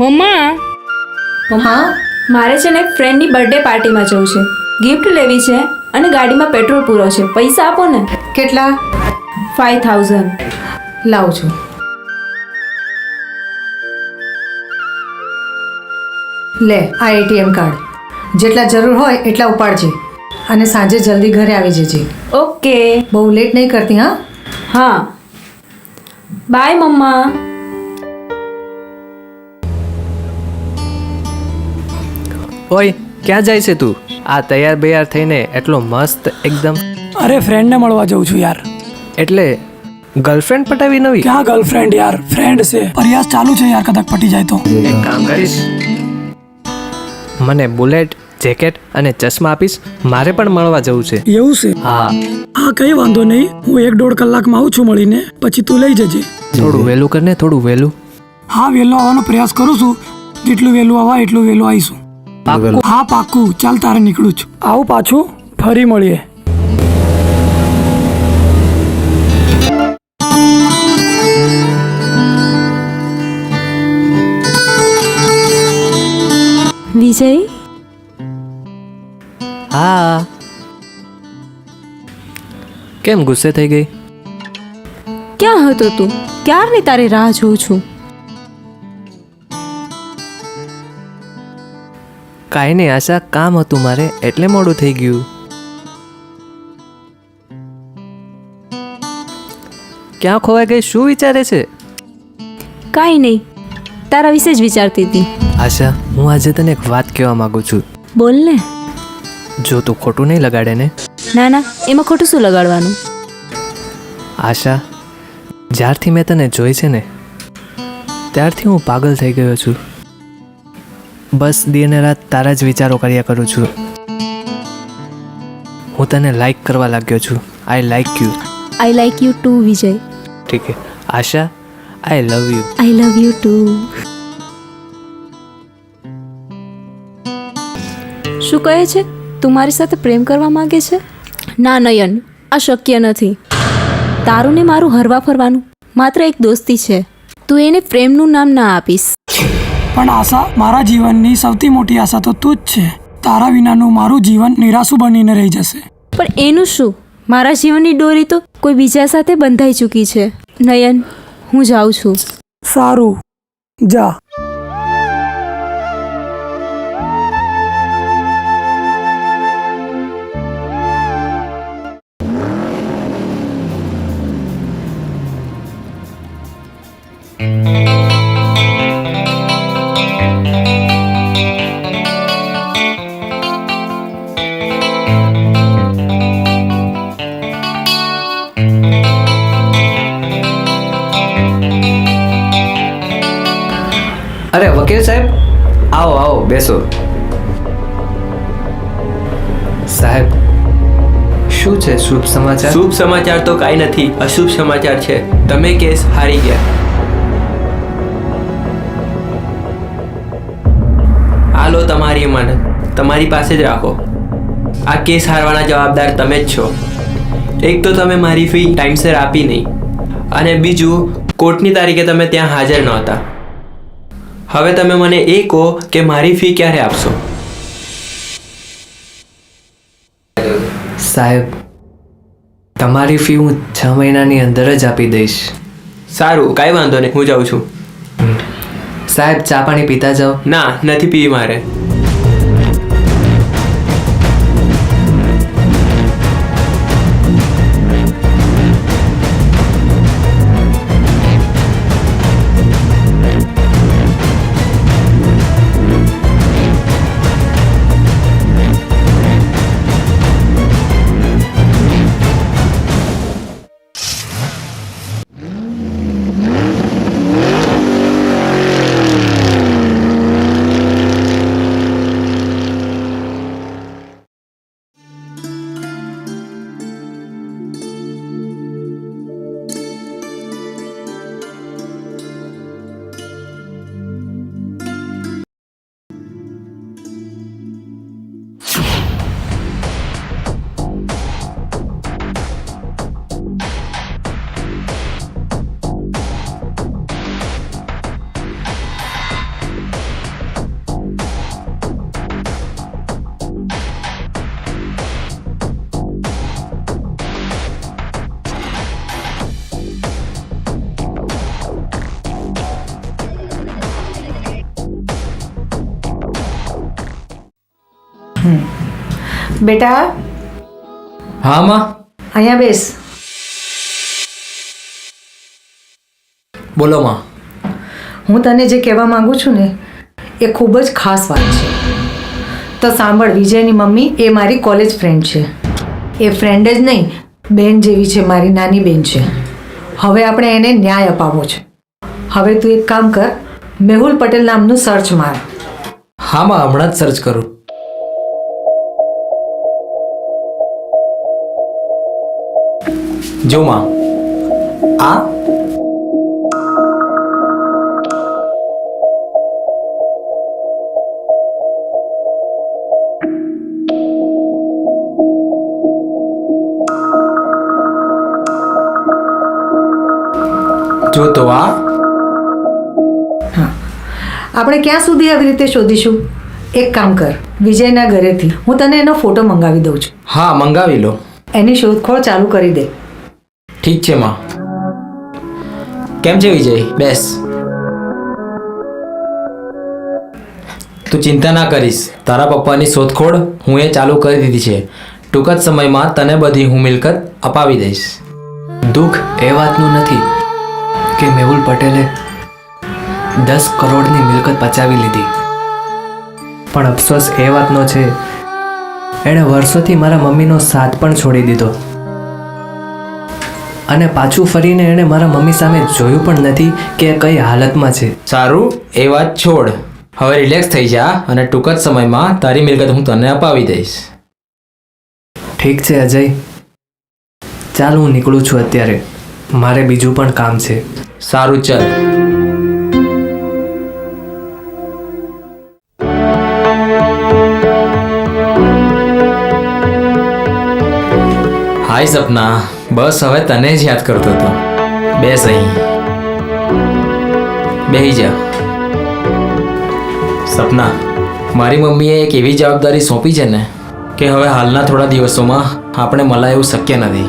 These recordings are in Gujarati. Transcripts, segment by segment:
મમ્મા હા મારે છે ને ફ્રેન્ડની બર્થડે પાર્ટીમાં જવું છે, ગિફ્ટ લેવી છે અને ગાડીમાં પેટ્રોલ પૂરો છે. પૈસા આપો ને. કેટલા? 5000. લાવું છું. લે આ એટીએમ કાર્ડ. જેટલા જરૂર હોય એટલા ઉપાડજે અને સાંજે જલ્દી ઘરે આવી જજે. ઓકે. બહુ લેટ નહીં કરતી હા? હા. બાય મમ્મા. ઓય ક્યાં જાય છે તું? આ તૈયાર બૈયાર થઈને એટલો મસ્ત એકદમ. અરે ફ્રેન્ડને મળવા જઉં છું યાર. એટલે ગર્લફ્રેન્ડ પટાવી નવી? ક્યાં ગર્લફ્રેન્ડ યાર, ફ્રેન્ડ છે. પ્રયાસ ચાલુ છે યાર, કદાચ પટી જાય તો. એક કામ કરીશ, મને બુલેટ, જેકેટ અને ચશ્મા આપીશ. મારે પણ મળવા જવું છે. એવું છે? હા હા કઈ વાંધો નહીં, હું 1-1.5 કલાકમાં આવું છું મળીને, પછી તું લઈ જજે. થોડું વહેલું કરને, થોડું વહેલું. હા વહેલો આવવાનો પ્રયાસ કરું છું, જેટલું વહેલું આવા એટલું વહેલું આવીશું. હા પાક્કું. ચાલ તારે નીકળું છું. આવું પાછું, ફરી મળીએ. વિજય, હા કેમ ગુસ્સે થઈ ગઈ? ક્યાં હતો તું? ક્યારની તારી રાહ જોઉં છું. કાંઈ નહીં આશા, કામ હતું મારે એટલે મોડું થઈ ગયું. ક્યાં ખોવાઈ ગઈ? શું વિચારે છે? કાંઈ નહીં, તારા વિશે જ વિચારતી હતી. આશા, હું આજે તને એક વાત કહેવા માંગુ છું. બોલ ને. જો તું ખોટું નહીં લગાડે ને? ના ના, એમાં ખોટું શું લગાડવાનું? આશા, જ્યારથી મેં તને જોઈ છે ને ત્યારથી હું પાગલ થઈ ગયો છું. બસ દિન રાત તારા જ વિચારો કર્યા કરું છું. હું તને લાઈક કરવા લાગ્યો છું. I like you. I like you too Vijay. ઠીક છે Asha, I love you. I love you too. શું કહે છે? તું મારી સાથે પ્રેમ કરવા માંગે છે? ના નયન, આ શક્ય નથી. તારું ને મારું હરવા ફરવાનું માત્ર એક દોસ્તી છે. તું એને પ્રેમનું નામ ના આપીશ. પણ આશા, મારા જીવનની સૌથી મોટી આશા તો તું જ છે. તારા વિનાનું મારું જીવન નિરાશુ બનીને રહી જશે. પણ એનું શું? મારા જીવનની દોરી તો કોઈ બીજા સાથે બંધાઈ ચૂકી છે. નયન, હું જાઉં છું. સારું, જા. અરે વકીલ સાહેબ, આવો આવો બેસો. સાહેબ, શું છે શુભ સમાચાર? શુભ સમાચાર તો કાંઈ નથી, અશુભ સમાચાર છે. તમે કેસ હારી ગયા. આ લો તમારી અમાનત, તમારી પાસે જ રાખો. આ કેસ હારવાના જવાબદાર તમે જ છો. એક તો તમે મારી ફી ટાઈમસર આપી નહીં, અને બીજું કોર્ટની તારીખે તમે ત્યાં હાજર નહોતા. હવે તમે મને એ કહો કે મારી ફી ક્યારે આપશો? સાહેબ, તમારી ફી હું 6 મહિનાની અંદર જ આપી દઈશ. સારું, કાંઈ વાંધો નહીં, હું જાઉં છું. સાહેબ, ચા પાણી પીતા જાઓ. ના, નથી પીવી મારે. બેટા હા માં. અહીંયા બેસ. બોલો માં. હું તને જે કહેવા માંગુ છું ને એ ખૂબ જ ખાસ વાત છે. તો સાંભળ, વિજયની મમ્મી એ મારી કોલેજ ફ્રેન્ડ છે. એ ફ્રેન્ડ જ નહીં, બેન જેવી છે, મારી નાની બેન છે. હવે આપણે એને ન્યાય અપાવવો છે. હવે તું એક કામ કર, મેહુલ પટેલ નામનું સર્ચ માર. હા માં, હમણાં જ સર્ચ કરું. જો માં, આ જો તો આ આપણે ક્યાં સુધી આવી રીતે શોધીશું? એક કામ કર, વિજયના ઘરેથી હું તને એનો ફોટો મંગાવી દઉં છું. હા, મંગાવી લો. એની શોધખોળ ચાલુ કરી દે. ઠીક છે માં. કેમ છે વિજય? બેસ. તું ચિંતા ના કરીશ, તારા પપ્પાની શોધખોળ હું એ ચાલુ કરી દીધી છે. ટૂંક જ સમયમાં તને બધી હું મિલકત અપાવી દઈશ. દુઃખ એ વાતનું નથી કે મેહુલ પટેલે 10 કરોડની મિલકત પચાવી લીધી, પણ અફસોસ એ વાતનો છે એણે વર્ષોથી મારા મમ્મીનો સાથ પણ છોડી દીધો, અને પાછું ફરીને એણે મારા મમ્મી સામે જોયું પણ નથી કે એ કઈ હાલતમાં છે. સારું, એ વાત છોડ. હવે રિલેક્સ થઈ જા અને ટૂંક જ સમયમાં તારી મિલકત હું તને અપાવી દઈશ. ઠીક છે અજય, ચાલ હું નીકળું છું અત્યારે, મારે બીજું પણ કામ છે. સારું, ચાલ. હાય સપના, બસ હવે તને જ યાદ કરતો હતો. બેસ અહીં, બેહી જા. સપના, મારી મમ્મીએ એક એવી જવાબદારી સોંપી છે ને કે હવે હાલના થોડા દિવસોમાં આપણે મળાય એવું શક્ય નથી.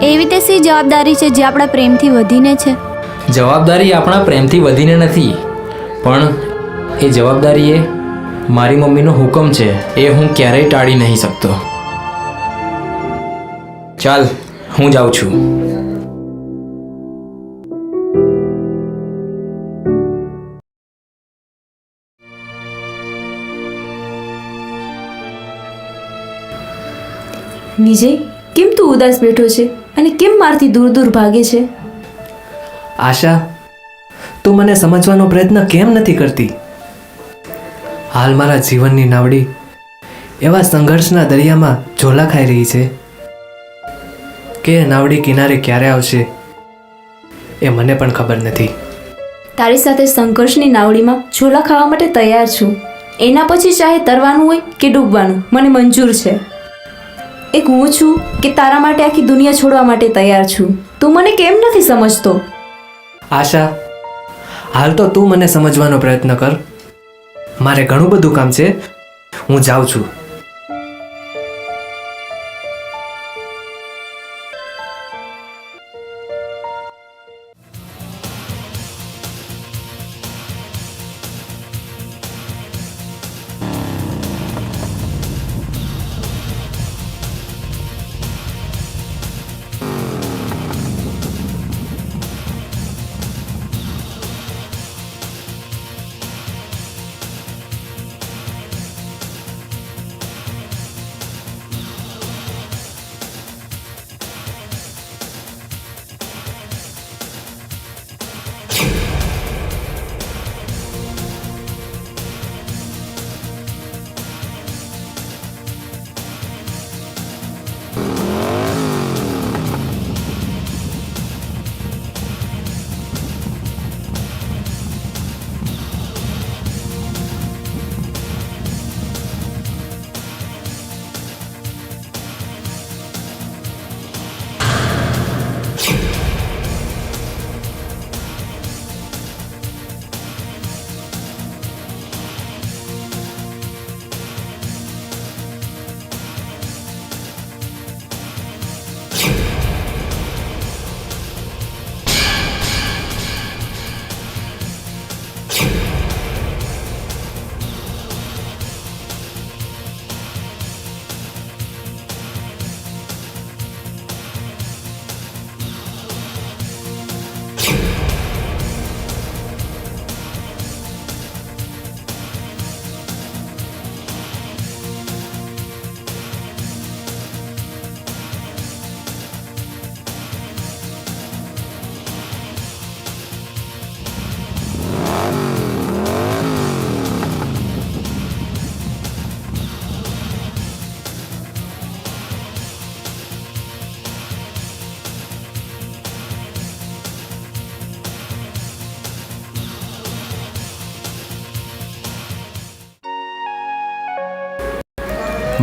એવી તે સી જવાબદારી છે જે આપણા પ્રેમથી વધીને છે? જવાબદારી આપણા પ્રેમથી વધીને નથી, પણ એ જવાબદારી એ મારી મમ્મીનો હુકમ છે, એ હું ક્યારેય ટાળી નહીં શકતો. ચાલ, હું જાઉં છું. વિજય, કેમ તું ઉદાસ બેઠો છે અને કેમ મારથી દૂર દૂર ભાગે છે? આશા, તું મને સમજવાનો પ્રયત્ન કેમ નથી કરતી? હાલ મારા જીવનની નાવડી એવા સંઘર્ષના દરિયામાં ઝોલા ખાઈ રહી છે કે એ નાવડી કિનારે ક્યારે આવશે એ મને પણ ખબર નથી. તારી સાથે સંઘર્ષની નાવડીમાં ઝોલા ખાવા માટે તૈયાર છું. એના પછી ચાહે તરવાનું હોય કે ડૂબવાનું, મને મંજૂર છે. એક હું છું કે તારા માટે આખી દુનિયા છોડવા માટે તૈયાર છું. તું મને કેમ નથી સમજતો? આશા, હાલ તો તું મને સમજવાનો પ્રયત્ન કર. મારે ઘણું બધું કામ છે, હું જાઉં છું.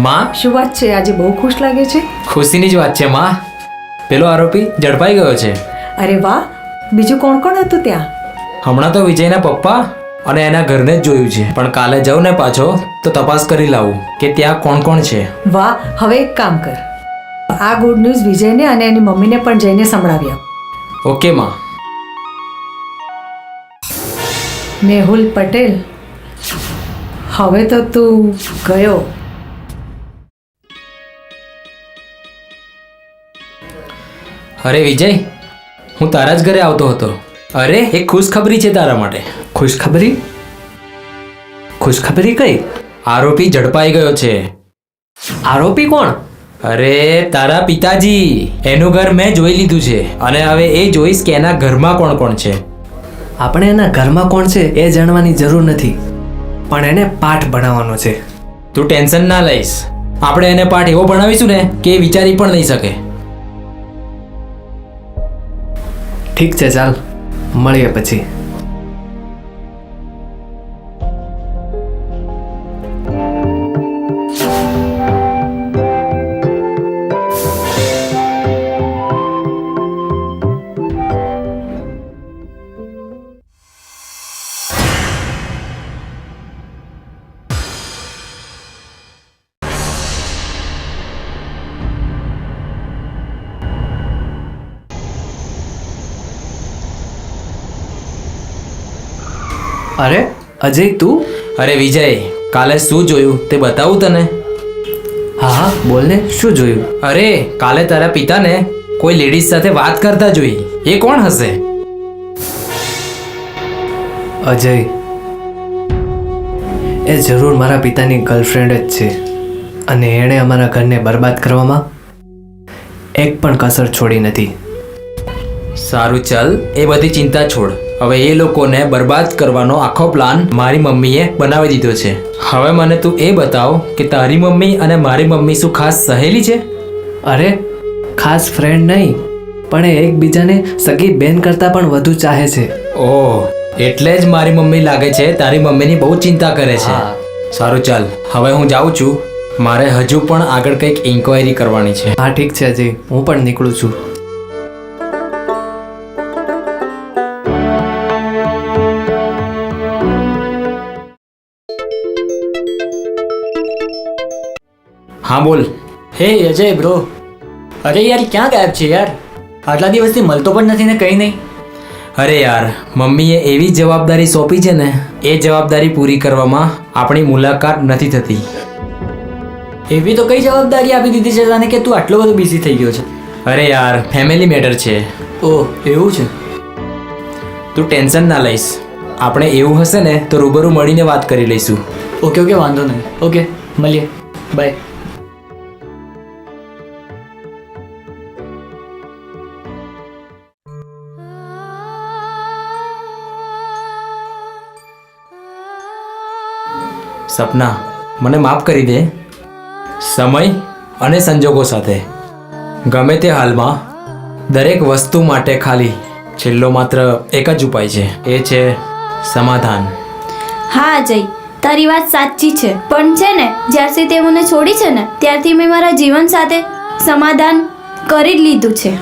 માં, શું વાત છે, આજે બહુ ખુશ લાગે છે? ખુશીની જ વાત છે માં. પેલો આરોપી ઝડપાઈ ગયો છે. અરે વાહ, બીજું કોણ કોણ હતું ત્યાં? હમણાં તો વિજયના પપ્પા અને એના ઘરને જ જોયું છે, પણ કાલે જાઉં ને પાછો તો તપાસ કરી લાવું કે ત્યાં કોણ કોણ છે. વાહ, હવે એક કામ કર, આ ગુડ ન્યૂઝ વિજયને અને એની મમ્મીને પણ જઈને સંભળાવી આપ. ઓકે માં. મેહુલ પટેલ, હવે તો તું ગયો. અરે વિજય, હું તારા જ ઘરે આવતો હતો. અરે એક ખુશખબરી છે તારા માટે. ખુશખબરી? ખુશખબરી કઈ? આરોપી ઝડપાઈ ગયો છે. આરોપી કોણ? અરે તારા પિતાજી. એનું ઘર મેં જોઈ લીધું છે અને હવે એ જોઈશ કે એના ઘરમાં કોણ કોણ છે. આપણે એના ઘરમાં કોણ છે એ જાણવાની જરૂર નથી, પણ એને પાઠ ભણાવવાનો છે. તું ટેન્શન ના લઈશ. આપણે એને પાઠ એવો ભણાવીશું ને કે એ વિચારી પણ નહીં શકે. ઠીક છે, ચાલ મળીએ પછી. અરે અજય, તું? અરે વિજય, કાલે શું જોયું તે બતાવું તને? હા હા, બોલ ને, શું જોયું? અરે કાલે તારા પિતાને કોઈ લેડીઝ સાથે વાત કરતા જોઈ. એ કોણ હશે? અજય, એ જરૂર મારા પિતાની ગર્લફ્રેન્ડ જ છે, અને એણે અમારા ઘરને બરબાદ કરવામાં એક પણ કસર છોડી નથી. સારું ચાલ, એ બધી ચિંતા છોડ. હવે એ લોકોને બરબાદ કરવાનો આખો પ્લાન મારી મમ્મીએ બનાવી દીધો છે. હવે મને તું એ બતાવ કે તારી મમ્મી અને મારી મમ્મી શું ખાસ સહેલી છે? અરે ખાસ ફ્રેન્ડ નહીં, પણ એ એકબીજાને સગી બેન કરતાં પણ વધુ ચાહે છે. ઓહ, એટલે જ મારી મમ્મી લાગે છે તારી મમ્મીની બહુ ચિંતા કરે છે. હા. સારું ચાલ, હવે હું જાઉં છું. મારે હજુ પણ આગળ કંઈક ઇન્ક્વાયરી કરવાની છે. હા ઠીક છે અજય, હું પણ નીકળું છું. હા બોલ. હે અજય બ્રો, અરે યાર ક્યાં ગાયબ છે યાર? આટલા દિવસથી મળતો પણ નથી ને કંઈ નહીં. અરે યાર, મમ્મીએ એવી જવાબદારી સોંપી છે ને, એ જવાબદારી પૂરી કરવામાં આપણી મુલાકાત નથી થતી. એવી તો કઈ જવાબદારી આપી દીધી છે તને કે તું આટલો બધો બિઝી થઈ ગયો છે? અરે યાર, ફેમિલી મેટર છે. ઓહ એવું છે. તું ટેન્શન ના લઈશ. આપણે એવું હશે ને તો રૂબરૂ મળીને વાત કરી લઈશું. ઓકે ઓકે, વાંધો નહીં. ઓકે, મળીએ. બાય. સપના, મને માફ કરી દે. સમય અને સંજોગો સાથે ગમે તે હાલમાં દરેક વસ્તુ માટે ખાલી છેલ્લો માત્ર એક જ ઉપાય છે, એ છે સમાધાન. હા અજય, તારી વાત સાચી છે, પણ છે ને જ્યારથી તે મને છોડી છે ને ત્યારથી મેં મારા જીવન સાથે સમાધાન કરી જ લીધું છે.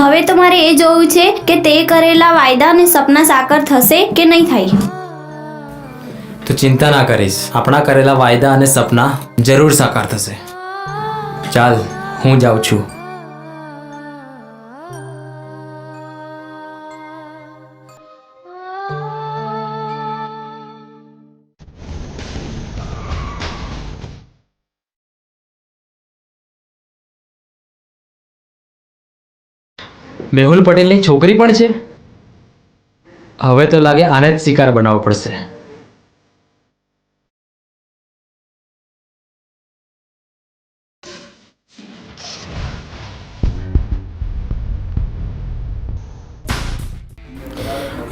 હવે તો મારે એ જોવું છે કે તે કરેલા વાયદા અને સપના સાકાર થશે કે નહીં થાય. તું ચિંતા ના કરીશ, આપણા કરેલા વાયદા અને સપના જરૂર સાકાર થશે. ચાલ, હું જાઉં છું. મેહુલ પટેલની છોકરી પણ છે. હવે તો લાગે આને જ શિકાર બનાવવો પડશે.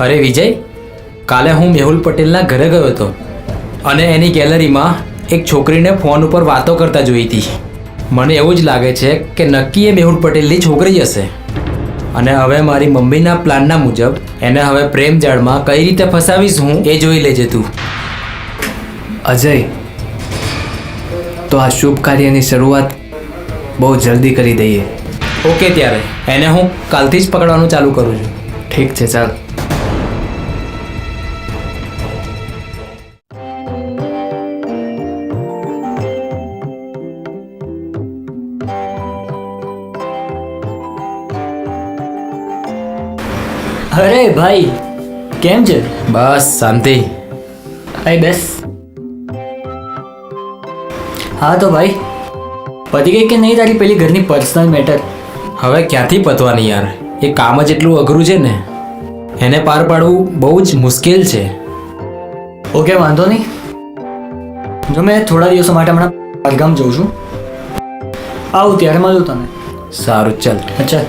અરે વિજય, કાલે હું મેહુલ પટેલના ઘરે ગયો હતો અને એની ગેલેરીમાં એક છોકરીને ફોન ઉપર વાતો કરતા જોઈ હતી. મને એવું જ લાગે છે કે નક્કી એ મેહુલ પટેલની છોકરી હશે. અને હવે મારી મમ્મીના પ્લાનના મુજબ એને હવે પ્રેમ જાળમાં કઈ રીતે ફસાવીશ હું એ જોઈ લેજે તું. અજય, તો આ શુભ કાર્યની શરૂઆત બહુ જલ્દી કરી દઈએ. ઓકે, ત્યારે એને હું કાલથી જ પકડવાનું ચાલુ કરું છું. ઠીક છે, ચાલ. અરે ભાઈ, કેમ છે? બસ શાંતિ. ભાઈ બેસ. હા તો ભાઈ, પતી ગઈ કે નહીં તારી પેલી ઘરની પર્સનલ મેટર? હવે ક્યાંથી પતવાની યાર, એ કામ જ એટલું અઘરું છે ને, એને પાર પાડવું બહુ જ મુશ્કેલ છે. ઓકે, વાંધો નહીં. જો મેં થોડા દિવસો માટે હમણાં બહારગામ જઉં છું. આવું ત્યારે મળું તને. સારું, ચાલ. અચ્છા.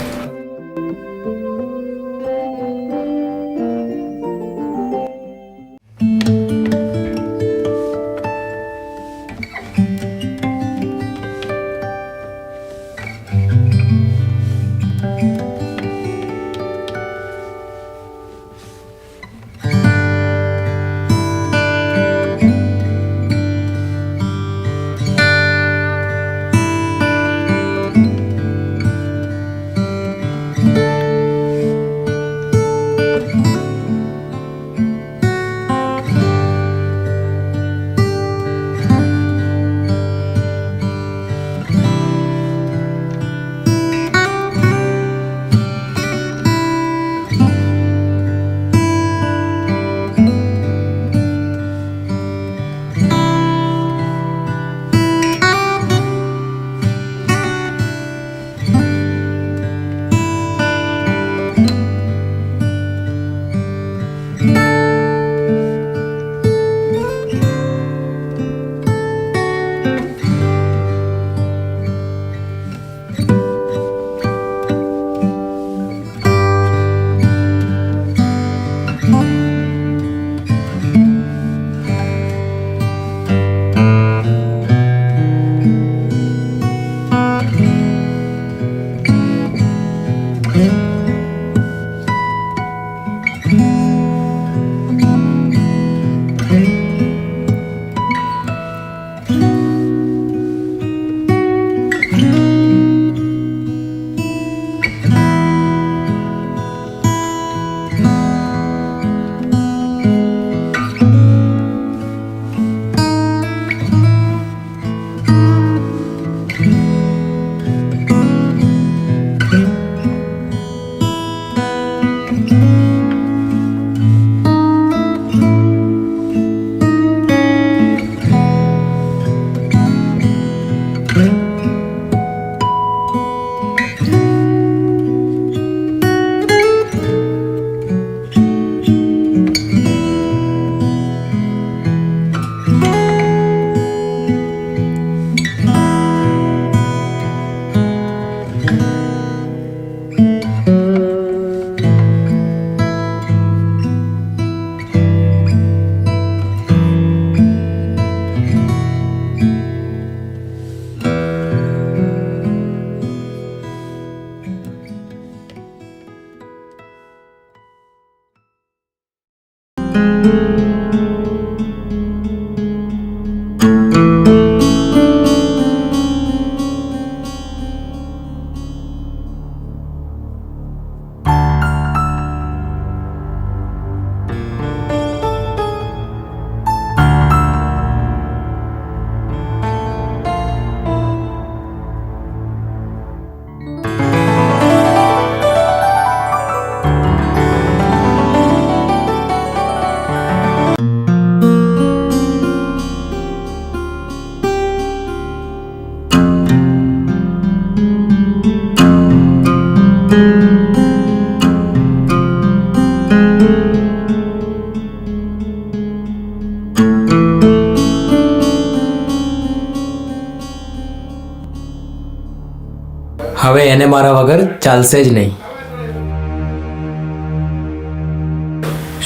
હવે એને મારા વગર ચાલશે જ નહીં.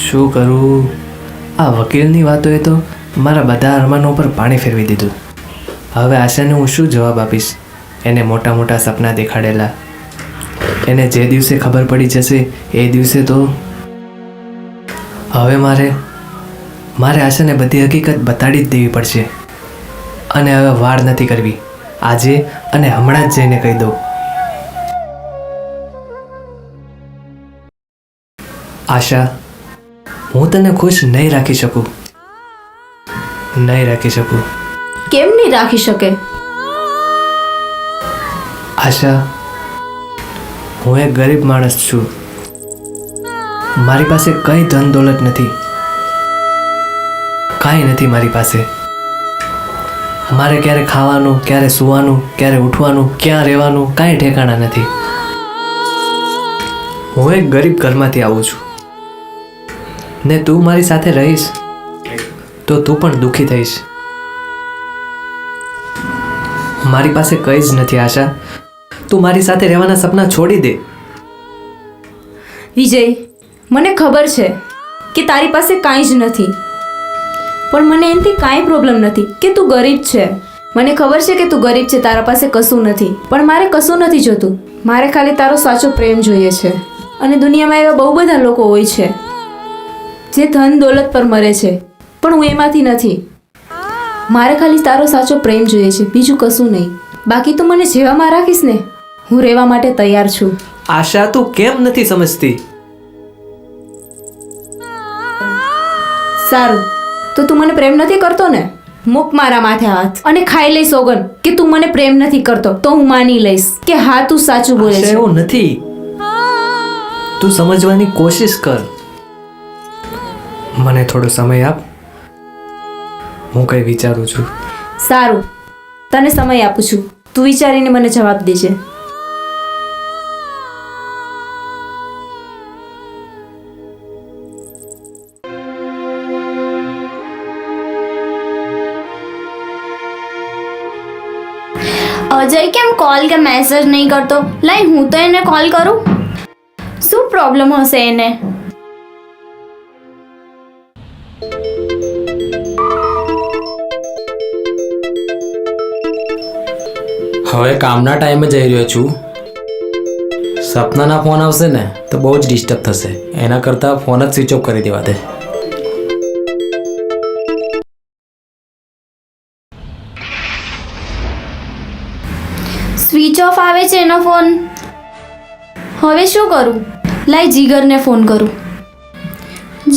શું કરું? આ વકીલની વાતોએ તો મારા બધા અરમાનો પર પાણી ફેરવી દીધું. હવે આશાને હું શું જવાબ આપીશ? એને મોટા મોટા સપના દેખાડેલા. એને જે દિવસે ખબર પડી જશે એ દિવસે તો હવે મારે આશાને બધી હકીકત બતાડી જ દેવી પડશે. અને હવે વાડ નથી કરવી. આજે અને હમણાં જ જઈને કહી દઉં. આશા, હું તને ખુશ નહીં રાખી શકું. નહીં રાખી શકું. કેમ નહીં રાખી શકે? આશા, હું એક ગરીબ માણસ છું. મારી પાસે કંઈ ધન દોલત નથી. કાંઈ નથી મારી પાસે. મારે ક્યારે ખાવાનું, ક્યારે સૂવાનું, ક્યારે ઉઠવાનું, ક્યાં રહેવાનું કાંઈ ઠેકાણા નથી. હું એક ગરીબ ઘરમાંથી આવું છું ને તું મારી સાથે રહીશ તો તું પણ દુઃખી થઈશ. મારી પાસે કંઈ જ નથી આશા. તું મારી સાથે રહેવાના સપના છોડી દે. વિજય, મને ખબર છે કે તારી પાસે કાંઈ જ નથી, પણ મને એનાથી કાંઈ પ્રોબ્લેમ નથી કે તું ગરીબ છે. મને ખબર છે કે તું ગરીબ છે, તારા પાસે કશું નથી, પણ મારે કશું નથી જોતું. મારે ખાલી તારો સાચો પ્રેમ જોઈએ છે. અને દુનિયામાં એવા બહુ બધા લોકો હોય છે જે ધન દોલત પર મરે છે, પણ હું એમાંથી નથી. મારે ખાલી તારો સાચો પ્રેમ જોઈએ છે, બીજું કશું નહીં. બાકી તું મને જેવામાં રાખીશ ને, હું રહેવા માટે તૈયાર છું. આશા, તું કેમ નથી સમજતી? સારું, તો તું મને પ્રેમ નથી કરતો ને? મૂક મારા માથે હાથ અને ખાઈ લઈ સોગન કે તું મને પ્રેમ નથી કરતો. તો હું માની લઈશ કે હા, તું સાચું બોલે આશા, છે. એવું નથી. તું સમજવાની કોશિશ કર. મને થોડો સમય આપ. હું કંઈ વિચારું છું. સારું, તને સમય આપું છું. તું વિચારીને મને જવાબ દેજે. અજય કેમ કોલ કે મેસેજ નહીં કરતો? લાઈ હું તો એને કોલ કરું. શું પ્રોબ્લેમ હશે એને? હવે કામના ટાઈમે જઈ રહ્યો છું. સપનાના ફોન આવશે ને તો બહુ જ ડિસ્ટર્બ થશે. એના કરતાં ફોન જ સ્વિચ ઓફ કરી દેવા દે. સ્વિચ ઓફ આવે છે એનો ફોન. હવે શું કરું? લાઈ જીગરને ફોન કરું.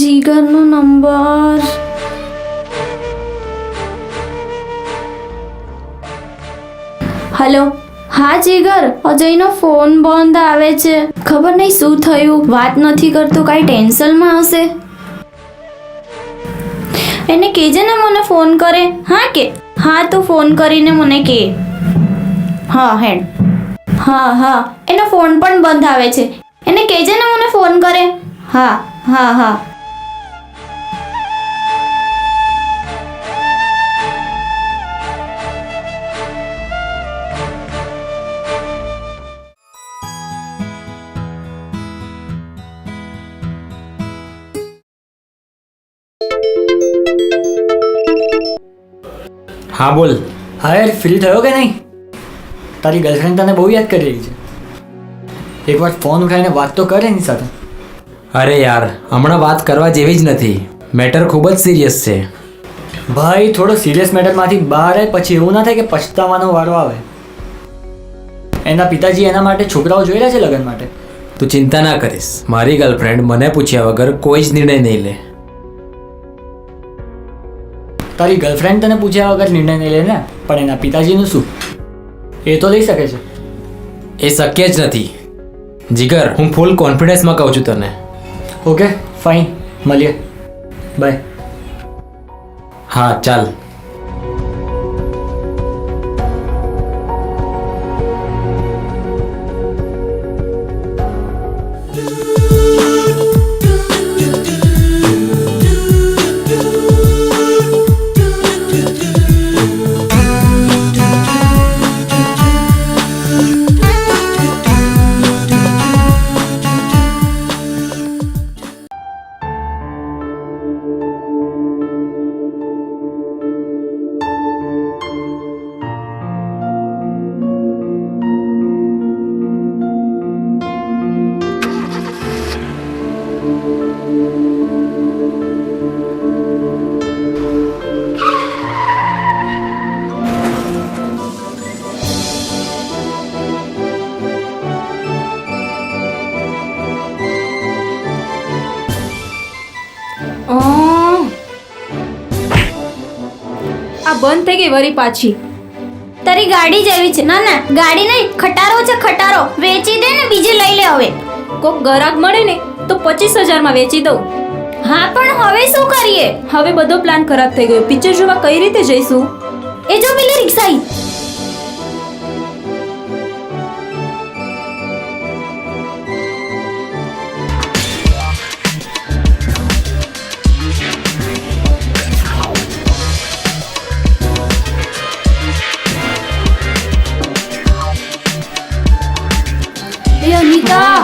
જીગરનો નંબર. હલો. હા જીગર, અજયનો ફોન બંધ આવે છે. ખબર નહીં શું થયું, વાત નથી કરતો. કાંઈ ટેન્શનમાં હશે. એને કહેજે ને મને ફોન કરે. હા કે હા, તું ફોન કરીને મને કહે. હા હેડ. હા હા, એનો ફોન પણ બંધ આવે છે. એને કહેજે ને મને ફોન કરે. હા હા હા. હા બોલ. હા યાર, ફ્રી થયો કે નહીં? તારી ગર્લફ્રેન્ડ તને બહુ યાદ કરી રહી છે. એકવાર ફોન ઉઠાવીને વાત તો કરે એની સાથે. અરે યાર, હમણાં વાત કરવા જેવી જ નથી. મેટર ખૂબ જ સિરિયસ છે. ભાઈ, થોડો સિરિયસ મેટરમાંથી બહાર આવે પછી એવું ના થાય કે પછતાવાનો વારો આવે. એના પિતાજી એના માટે છોકરાઓ જોઈ રહ્યા છે લગ્ન માટે. તું ચિંતા ના કરીશ. મારી ગર્લફ્રેન્ડ મને પૂછ્યા વગર કોઈ જ નિર્ણય નહીં લે. તારી ગર્લફ્રેન્ડ તને પૂછ્યા વગર નિર્ણય નહીં લે ને, પણ એના પિતાજીનું શું? એ તો લઈ શકે છે. એ શક્ય જ નથી. જીગર, હું ફૂલ કોન્ફિડન્સમાં કહું છું તને. ઓકે ફાઇન, મળીએ. બાય. હા ચાલ. બંધ થઈ ગઈ વરી પાછી. તારી ગાડી જેવી છે. ના ના, ગાડી નહીં, ખટારો છે, ખટારો. વેચી દે ને બીજી લઈ લે હવે. કોક ગરાક મળે ને તો 25,000 વેચી દઉં. હા પણ હવે શું કરીએ? હવે બધો પ્લાન ખરાબ થઈ ગયો. પિક્ચર જોવા કઈ રીતે જઈશું? એ જો પેલી રિક્ષા આવી. એ અનિતા,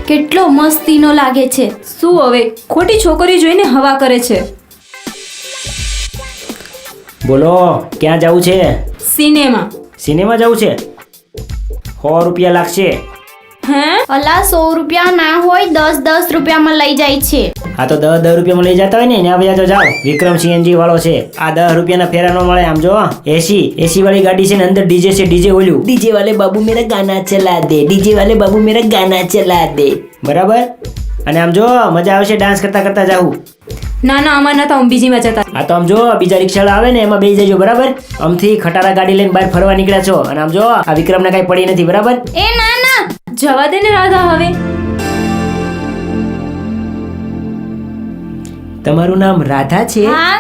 કેટલો મસ્તીનો લાગે છે. શું હવે ખોટી છોકરી જોઈને હવા કરે છે. બોલો, ક્યાં જવું છે? સિનેમા. સિનેમા જવું છે? 100 રૂપિયા લાગશે. હે? અલા 100 રૂપિયા ના હોય, 10 રૂપિયામાં લઈ જાય છે. આ તો 10 રૂપિયામાં લઈ જતા હોય ને ત્યાં બધા તો જાઓ. વિક્રમ સીએનજી વાળો છે. આ 10 રૂપિયાના ફેરા નો મળે. આમ જો એસી વાળી ગાડી છે ને, અંદર ડીજે છે. ડીજે ઓલ્યું, ડીજે વાલે બાબુ મેરા ગાના ચલા દે, ડીજે વાલે બાબુ મેરા ગાના ચલા દે. બરાબર? અને આમ જો મજા આવશે ડાન્સ કરતા કરતા જાવું. ના ના, અમાર નતા, બીજીમાં જતા. આ તો આમ જો બીજા રિક્ષાવાળા આવે ને એમાં બેસી જજો. બરાબર? આમથી ખટારા ગાડી લઈને બહાર ફરવા નીકળ્યા છો. અને આમ જો આ વિક્રમને કઈ પડી નથી. બરાબર? એ ના ના, જવા દે ને રાધા હવે. તમારું નામ રાધા છે? હા.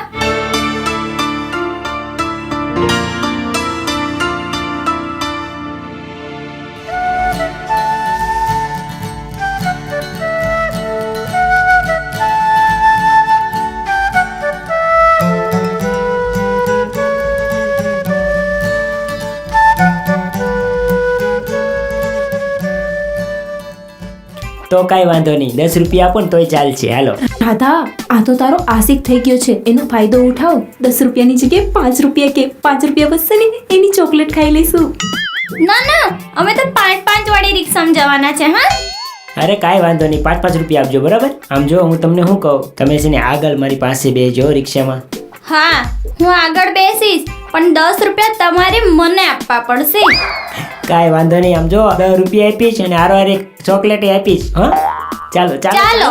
તો કાંઈ વાંધો નહીં, 10 રૂપિયા આપો ને તોય ચાલશે. હાલો. રાધા, આ તો તારો આશિક થઈ ગયો છે. એનો ફાયદો ઉઠાવ. 10 રૂપિયાની જગ્યાએ 5 રૂપિયા કે 5 રૂપિયા વધશે ને એની ચોકલેટ ખાઈ લઈશું. ના ના, અમે તો 5 વાળી રિક્ષામાં જવાના છે. હા. અરે કાંઈ વાંધો નહીં, 5 રૂપિયા આપજો. બરાબર? આમ જો હું તમને શું કહું, તમે છે ને આગળ મારી પાસે બેસજો રિક્ષામાં. હા, હું આગળ બેસીશ, પણ 10 રૂપિયા તમારે મને આપવા પડશે. કાંઈ વાંધો નહીં. આમ જો 10 રૂપિયા આપીશ અને હારવાર એક ચોકલેટ આપીશ. હા, ચાલો ચાલો.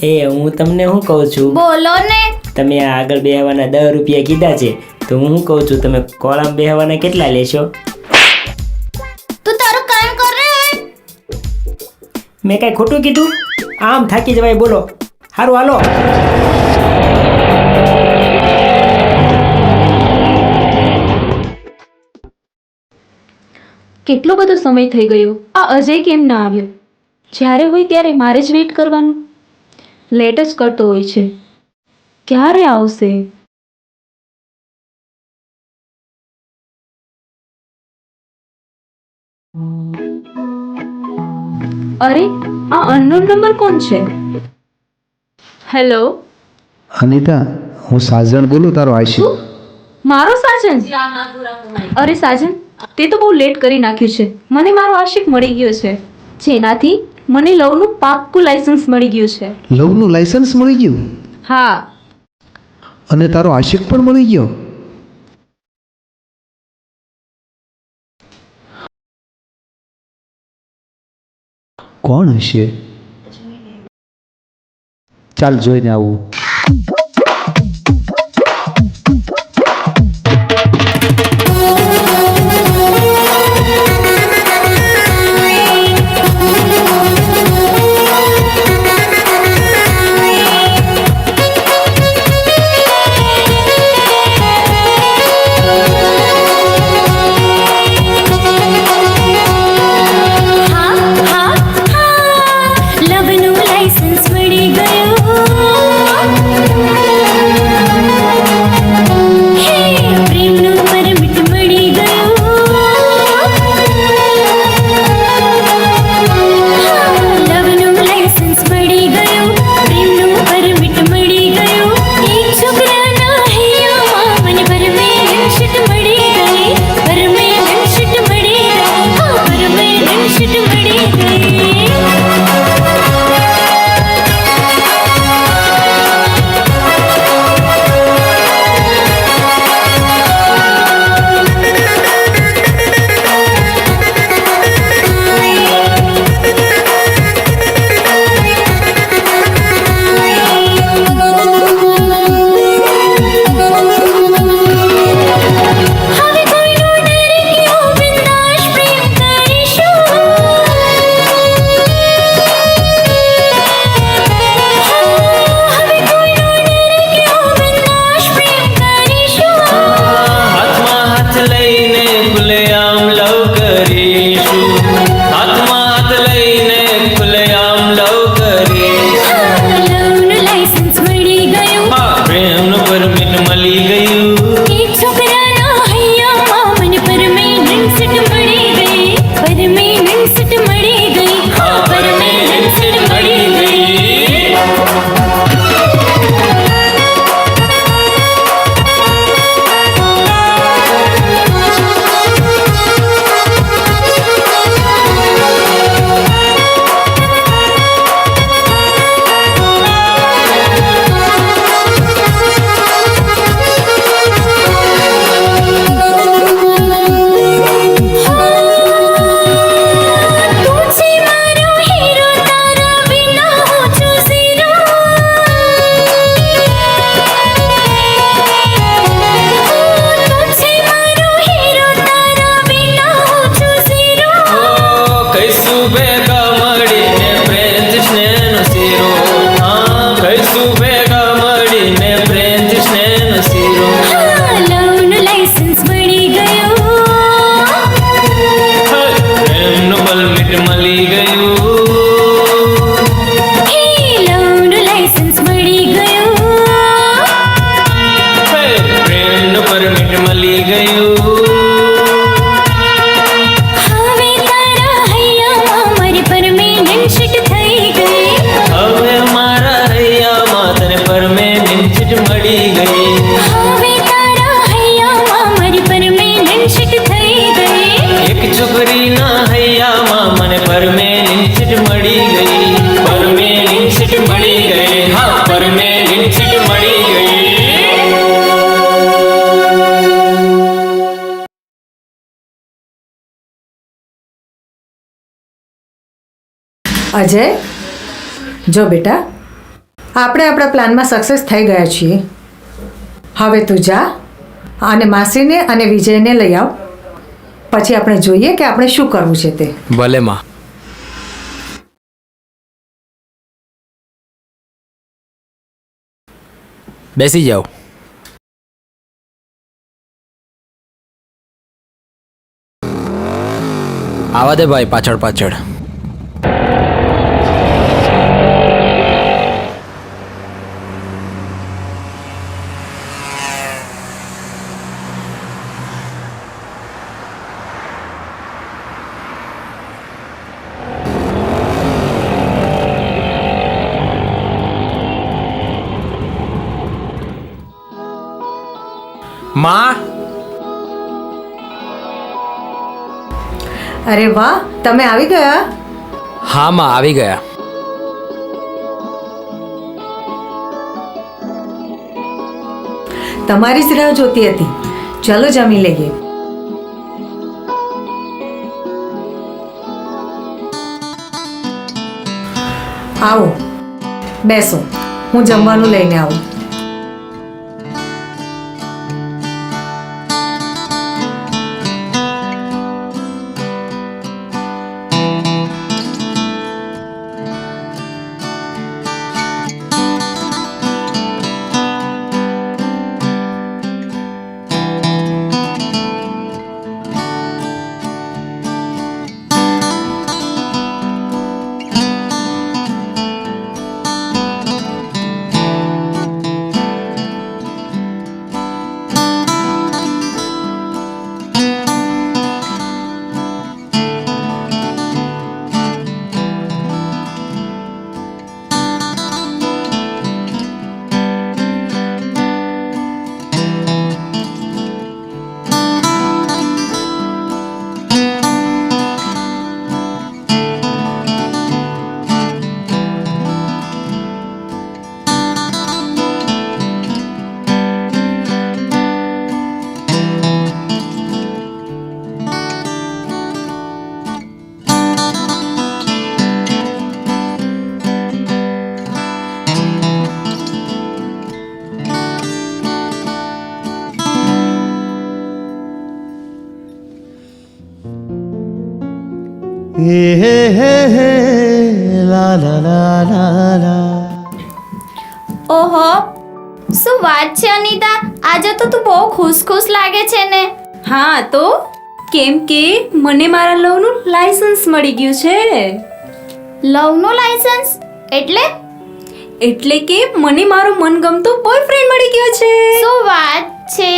એ હું તમને શું કહું છું, બોલો ને. તમે આ આગળ બેહવાના 10 રૂપિયા કીધા છે, તો હું શું કહું છું, તમે કોળામાં બેહવાના કેટલા લેશો? તું તારું કામ કર રે. મેં કાંઈ ખોટું કીધું? આમ થાકી જવાય. બોલો. સારું, હાલો. કેટલો બધો સમય થઈ ગયો. આ અજય કેમ ના આવ્યો? જ્યારે હોય ત્યારે મારે જ વેઇટ કરવાનું. લેટ જ કરતો હોય છે. ક્યારે આવશે? અરે, આ અનનોન નંબર કોણ છે? હેલો. અનિતા, હું સાજણ બોલું, તારો આશિક. મારો સાજન? અરે સાજન, તે તો બહુ લેટ કરી નાખ્યું છે. મને મારો આશિક મળી ગયો છે, જેનાથી મને લવનું પાક્કું લાયસન્સ મળી ગયું છે. લવનું લાયસન્સ મળી ગયું? હા. અને તારો આશિક પણ મળી ગયો? કોણ હશે? ચાલ જોઈને આવું. લવનું લાયસન્સ મળી ગયું. મળી ગઈ. હવે તારા હૈયામાં મારી પરમેનન્ટ સીટ થઈ ગઈ. એક છોકરીના હૈયામાં મને પરમેનન્ટ સીટ મળી ગઈ. પરમેનન્ટ સીટ મળી ગઈ. હા, પરમેનન્ટ સીટ મળી ગઈ. અજય, જો બેટા, આપણે આપણા પ્લાનમાં સક્સેસ થઈ ગયા છીએ. હવે તું જા અને માસીને અને વિજયને લઈ આવ. પછી આપણે જોઈએ કે આપણે શું કરવું છે તે. ભલે માં. બેસી જાઓ. આવા દે ભાઈ, પાછળ પાછળ. માં, અરે વાહ, તમે આવી ગયા. હા માં, આવી ગયા. તમારી જ રાહ જોતી હતી. ચલો જમી લઈએ. આવો, બેસો, હું જમવાનું લઈને આવું. ઓહો, શું વાત છે અનિતા, આજે તો તું બહુ ખુશ ખુશ લાગે છે ને. હા તો કેમ કે મને મારા લવનું લાયસન્સ મળી ગયું છે. લવનું લાયસન્સ એટલે કે મને મારો મનગમતો બોયફ્રેન્ડ મળી ગયો છે. શું વાત છે?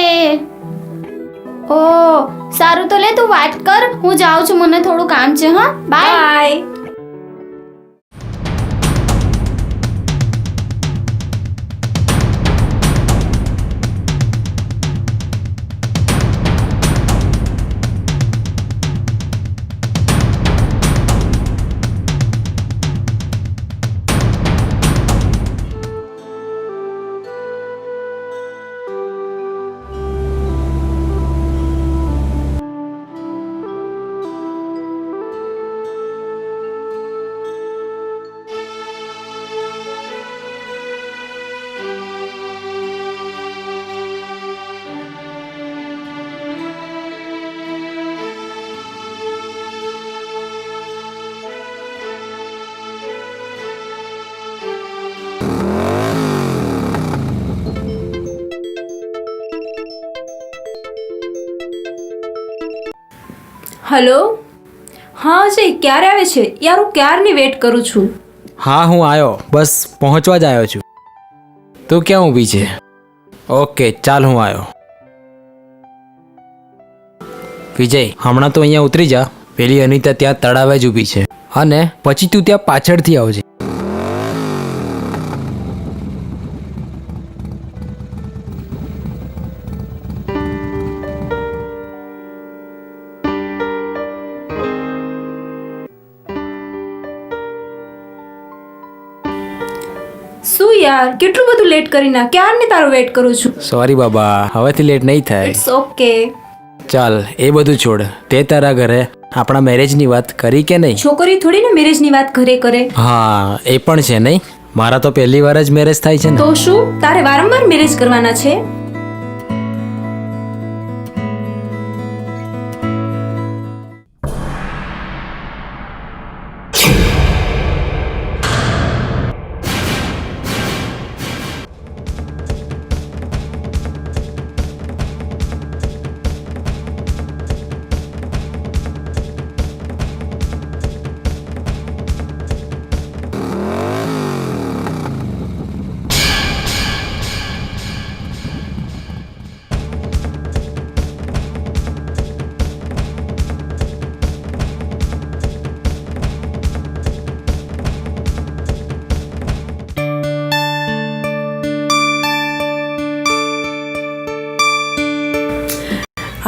ઓ સારું, તો લે તું વાત કર, હું જાઉં છું, મને થોડું કામ છે. હા, બાય. બાય. હલો, હા અજય, ક્યારે આવે છે યાર? હું ક્યારની વેટ કરું છું. હા, હું આવ્યો, બસ પહોંચવા જ આવ્યો છું. તું ક્યાં ઊભી છે? ઓકે ચાલ, હું આવ્યો. વિજય, હમણાં તો અહીંયા ઉતરી જા. પેલી અનિતા ત્યાં તળાવે જ ઊભી છે, અને પછી તું ત્યાં પાછળથી આવજે. યાર, કેટલું બધું લેટ કરી ના, ક્યારની તારો વેટ કરું છું. સોરી બાબા, હવેથી લેટ નહીં થાય. It's okay. ચાલ એ બધું છોડ. તે તારા ઘરે આપણા મેરેજની વાત કરી કે નહીં? છોકરી થોડી ને મેરેજની વાત ઘરે કરે. હા એ પણ છે નહીં. મારા તો પહેલી વાર જ મેરેજ થાય છે ને. તો શું તારે વારંવાર મેરેજ કરવાના છે?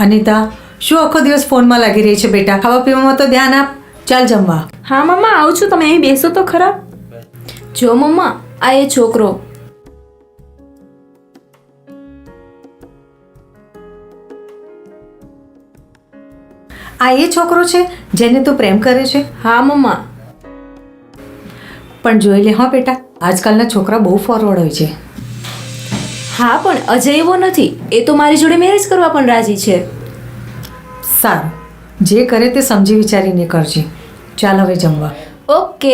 અનિતા, શું આખો દિવસ ફોનમાં લાગી રહી છે બેટા? ખાવા પીવામાં તો ધ્યાન આપ. ચાલ જમવા. હા મમ્મા, આવું છું. તમે અહીં બેસો તો ખરા. જો મમ્મા, આ એ છોકરો. આ એ છોકરો છે જેને તું પ્રેમ કરે છે? હા મમ્મા. પણ જોઈ લે હા બેટા, આજકાલના છોકરા બહુ ફોરવર્ડ હોય છે. હા પણ અજય એવો નથી. એ તો મારી જોડે મેરેજ કરવા પણ રાજી છે. સારું, જે કરે તે સમજી વિચારીને કરજે. ચાલ હવે જમવા. ઓકે.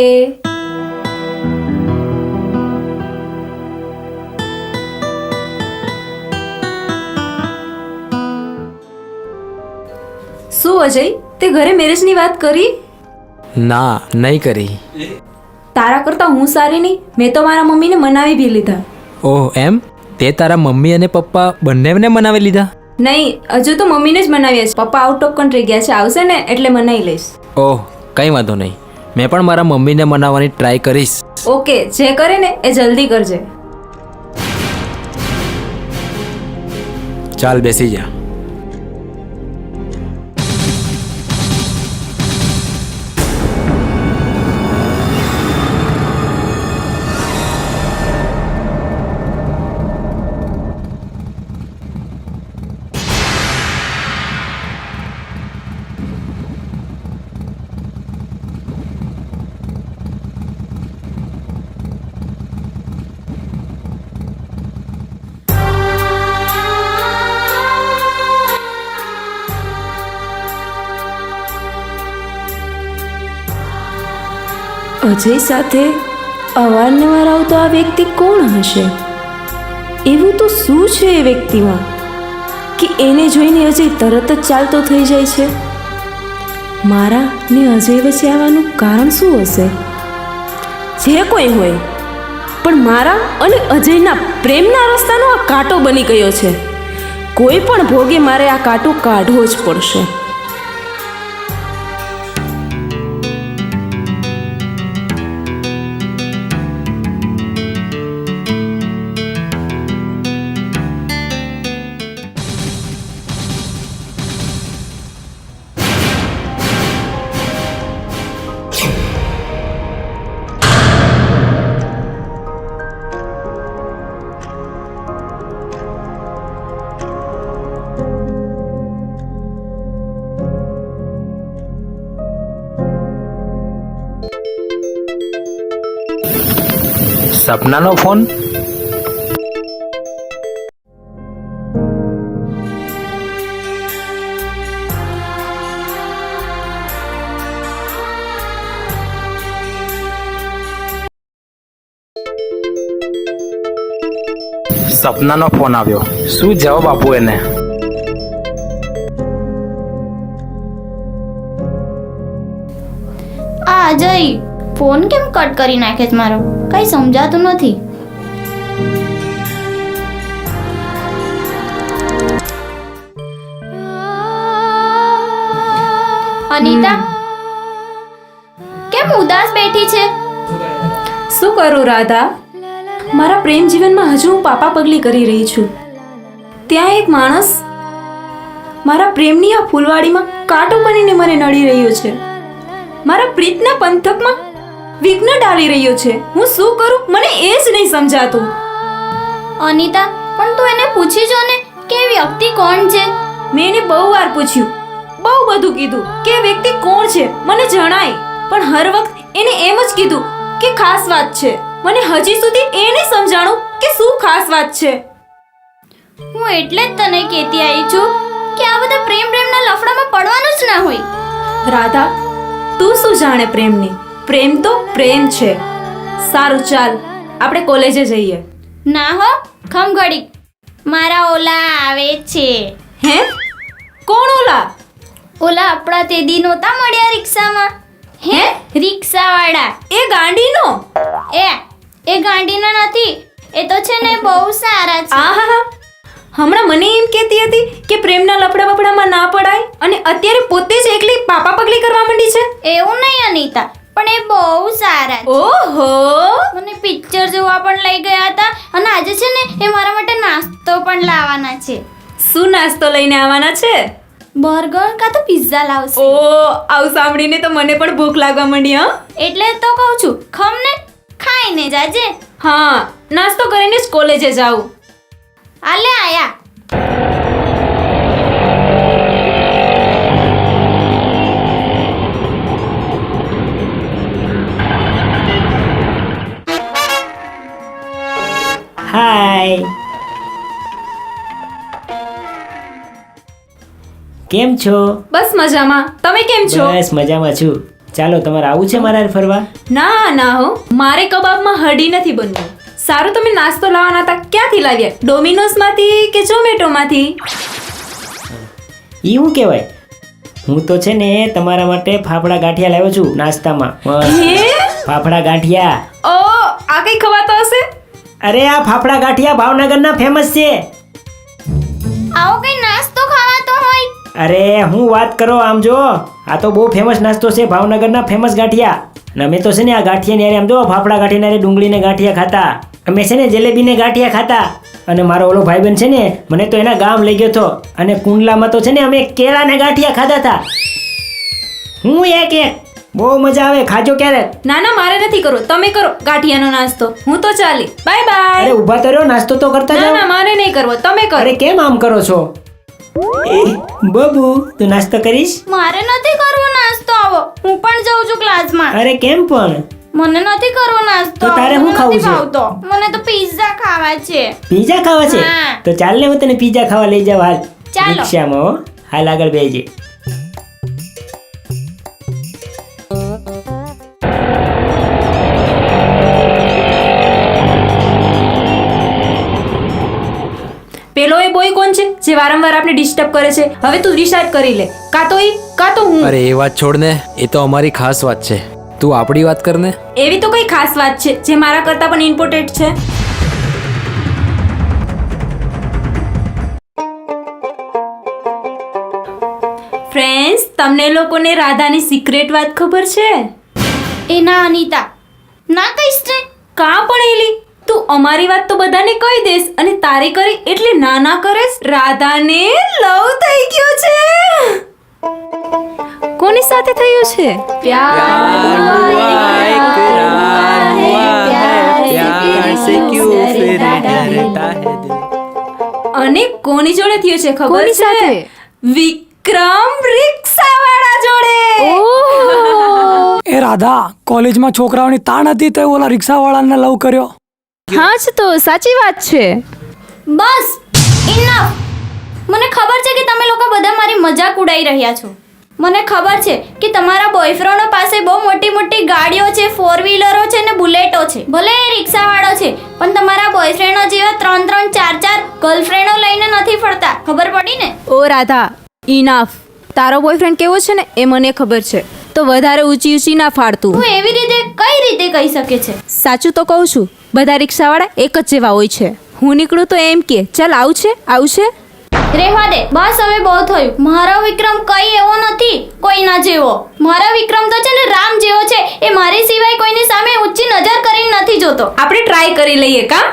શું અજય, તે ઘરે મેરેજની વાત કરી? ના, નહીં કરી. તારા કરતાં હું સારી નહીં? મેં તો મારા મમ્મીને મનાવી બી લીધા. ઓહ એમ? તે તારા મમ્મી અને પપ્પા બંનેને મનાવી લીધા? નહીં, હજુ તો મમ્મીને જ મનાવ્યા છે. પપ્પા આઉટ ઓફ કન્ટ્રી ગયા છે, આવશે ને એટલે મનાવી લઈશ. ઓહ કંઈ વાંધો નહીં. મેં પણ મારા મમ્મીને મનાવવાની ટ્રાય કરીશ. ઓકે, જે કરે ને એ જલ્દી કરજે. ચાલ બેસી જા. અજય સાથે અવારનવાર આવતો આ વ્યક્તિ કોણ હશે? એવું તો શું છે એ વ્યક્તિમાં કે એને જોઈને અજય તરત જ ચાલતો થઈ જાય છે? મારા ને અજય વચ્ચે આવવાનું કારણ શું હશે? જે કોઈ હોય, પણ મારા અને અજયના પ્રેમના રસ્તાનો આ કાંટો બની ગયો છે. કોઈ પણ ભોગે મારે આ કાંટો કાઢવો જ પડશે. સપનાનો ફોન? સપનાનો ફોન આવ્યો. શું જવાબ આપું એને? આ અજય ફોન કેમ કટ કરી નાખે છે મારો? કઈ સમજાતું નથી. અનિતા કેમ ઉદાસ બેઠી છે? શું કરું રાધા, મારા પ્રેમ જીવનમાં હજુ હું પાપા પગલી કરી રહી છું. ત્યાં એક માણસ મારા પ્રેમની આ ફૂલવાડીમાં કાંટો બનીને મને નડી રહ્યો છે. મારા પ્રીતના પંથકમાં વિઘ્ન ડાલી રહ્યો છે. હું શું કરું મને એ જ નહીં સમજાતું. અનિતા, પણ તું એને પૂછી જો ને કે એ વ્યક્તિ કોણ છે. મેં એને બહુ વાર પૂછ્યું, બહુ બધું કીધું કે એ વ્યક્તિ કોણ છે મને જણાય, પણ હર વખત એને એમ જ કીધું કે ખાસ વાત છે. મને હજી સુધી એ નહીં સમજાણું કે શું ખાસ વાત છે. હું એટલે જ તને કહેતી આવી છું કે આ બધા પ્રેમના લફડામાં પડવાનું જ ના હોય. રાધા, તું શું જાણે પ્રેમની? પ્રેમ તો પ્રેમ છે. સારું, ચાલ આપણે કોલેજે જઈએ. ના હો, ખમ ઘડી, મારા ઓલા આવે છે. હે? કોણ ઓલા? ઓલા આપણા તે દી નહોતા મળ્યા રિક્ષામાં? હે, રિક્ષાવાળા. એ ગાંડીનો? એ ગાંડીનો નથી, એ તો છે ને બહુ સારા છે. આહા, હમણાં મને એમ કહેતી હતી કે પ્રેમના લફડા બફડામાં ના પડાય અને અત્યારે પોતે જ એકલી પાપા પગલી કરવા માંડી છે. એવું નહીં અનિતા, પણ એ બહુ સારા છે. ઓહો, મને પિક્ચર જોવા પણ લઈ ગયા હતા અને આજે છે ને એ મારા માટે નાસ્તો પણ લાવવાના છે. શું નાસ્તો લઈને આવવાના છે? બર્ગર કાં તો પિઝા લાવશે. ઓ, આવું સાંભળીને તો મને પણ ભૂખ લાગવા માંડી. હા, એટલે તો કહું છું, ખમને ખાઈને જાજે. હા, નાસ્તો કરીને જ કોલેજે જાઉં. આલે આયા. હાય, કેમ છો? બસ મજામાં. તમે કેમ છો? બસ મજામાં છું. ચાલો, તમારે આવું છે મારા હારે ફરવા? ના ના હો, મારે કબાબમાં હડી નથી બનવું. સારું, તમે નાસ્તો લાવવાના હતા, ક્યાંથી લાવ્યા? ડોમિનોઝમાંથી કે ઝોમેટોમાંથી? ઈ શું કહેવાય? હું તો છે ને તમારા માટે ફાફડા ગાંઠિયા લાવ્યો છું નાસ્તામાં. મસ્ત ફાફડા ગાંઠિયા. ઓ, આ કઈ ખવાતો હશે? અરે, આ ફાફડા ગાંઠિયા ભાવનગરના ફેમસ છે. આવો કઈ નાસ્તો ખાવાતો હોય? અરે, હું વાત કરો, આમ જો, આ તો બહુ ફેમસ નાસ્તો છે, ભાવનગરના ફેમસ ગાંઠિયા. અને અમે તો છે ને આ ગાંઠિયાની હારે આમ જો ફાફડા ગાંઠિયાને ડુંગળીને ગાંઠિયા ખાતા, અમે છે ને જલેબીને ગાંઠિયા ખાતા. અને મારો ઓલો ભાઈબંધ છે ને મને તો એના ગામ લઈ ગયો હતો અને કુંડલામાં તો છે ને અમે કેળાને ગાંઠિયા ખાધા હતા. હું એક બહુ મજા આવે, ખાજો ક્યારેક. ના ના, મારે નથી કરવો, તમે કરો ગાંઠિયાનો નાસ્તો. હું તો ચાલી. Bye bye. અરે ઊભા તો રહ્યો, નાસ્તો તો કરતા ના જાઓ. ના, મારે નહીં કરવો, તમે કરો. અરે કેમ આમ કરો છો? બબુ, તું નાસ્તો કરીશ? મારે નથી કરવો નાસ્તો. આવો, હું પણ જાઉં છું ક્લાસમાં. અરે કેમ પણ? મને નથી કરવો નાસ્તો. તો તારે મને શું ખાવું નથી છે? ભાવતો. મને તો પિઝા ખાવા છે. પીઝા ખાવા છે? હા. તો ચાલ ને હું તને પીઝા ખાવા લઈ જાઉં હાલ. ચાલો. રિક્ષામાં હો. હાલ આગળ બેસજે. પેલો એ બોય કોણ છે જે વારંવાર આપણે ડિસ્ટર્બ કરે છે? હવે તું ડિસાઈડ કરી લે, કાં તો ઈ કાં તો હું. અરે એ વાત છોડ ને, એ તો અમારી ખાસ વાત છે. તું આપણી વાત કર ને. એવી તો કઈ ખાસ વાત છે જે મારા કરતા પણ ઇમ્પોર્ટન્ટ છે? ફ્રેન્ડ્સ, તમને લોકોને રાધાની સિક્રેટ વાત ખબર છે? એ ના અનિતા, ના કહીશ ને. કાં પણ એલી, તું અમારી વાત તો બધાને કહી દેસ અને તારી કરી એટલે ના ના કરેસ. રાધાને લવ થઈ ગયો છે. કોની સાથે થયું છે? અને કોની જોડે થયું છે ખબર કોની છે? સાથે? વિક્રમ રિક્ષાવાળા જોડે. એ રાધા, કોલેજમાં છોકરાઓની તાણ હતી તો ઓલા રિક્ષાવાળાને લવ કર્યો. હા જ તો સાચી વાત છે. બસ, ઇનફ. મને ખબર છે કે તમે લોકો બધા મારી મજાક ઉડાઈ રહ્યા છો. મને ખબર છે કે તમારા બોયફ્રેન્ડો પાસે બહુ મોટી મોટી ગાડીઓ છે, 4 વ્હીલરો છે ને બુલેટો છે. ભલે એ રિક્ષાવાળો છે, પણ તમારા બોયફ્રેન્ડો જેવા 3 4 ગર્લફ્રેન્ડો લઈને નથી ફરતા. ખબર પડી ને? ઓ રાધા, ઇનફ. તારો બોયફ્રેન્ડ કેવો છે ને એ મને ખબર છે, તો વધારે ઊંચી ઊંચી ના ફાડતું. હું એવી રીતે કઈ રીતે કહી શકે છે? સાચું તો કહું છું, બધા રિક્ષાવાળા એક જ જેવા હોય છે. હું નીકળું તો એમ કે ચાલ આવશે. રહેવા દે, બસ હવે બહુ થયું. મારો વિક્રમ કઈ એવો નથી કોઈના જેવો. મારો વિક્રમ તો છે ને રામ જેવો છે. એ મારી સિવાય કોઈની સામે ઊંચી નજર કરીને નથી જોતો. આપણે ટ્રાય કરી લઈએ કા?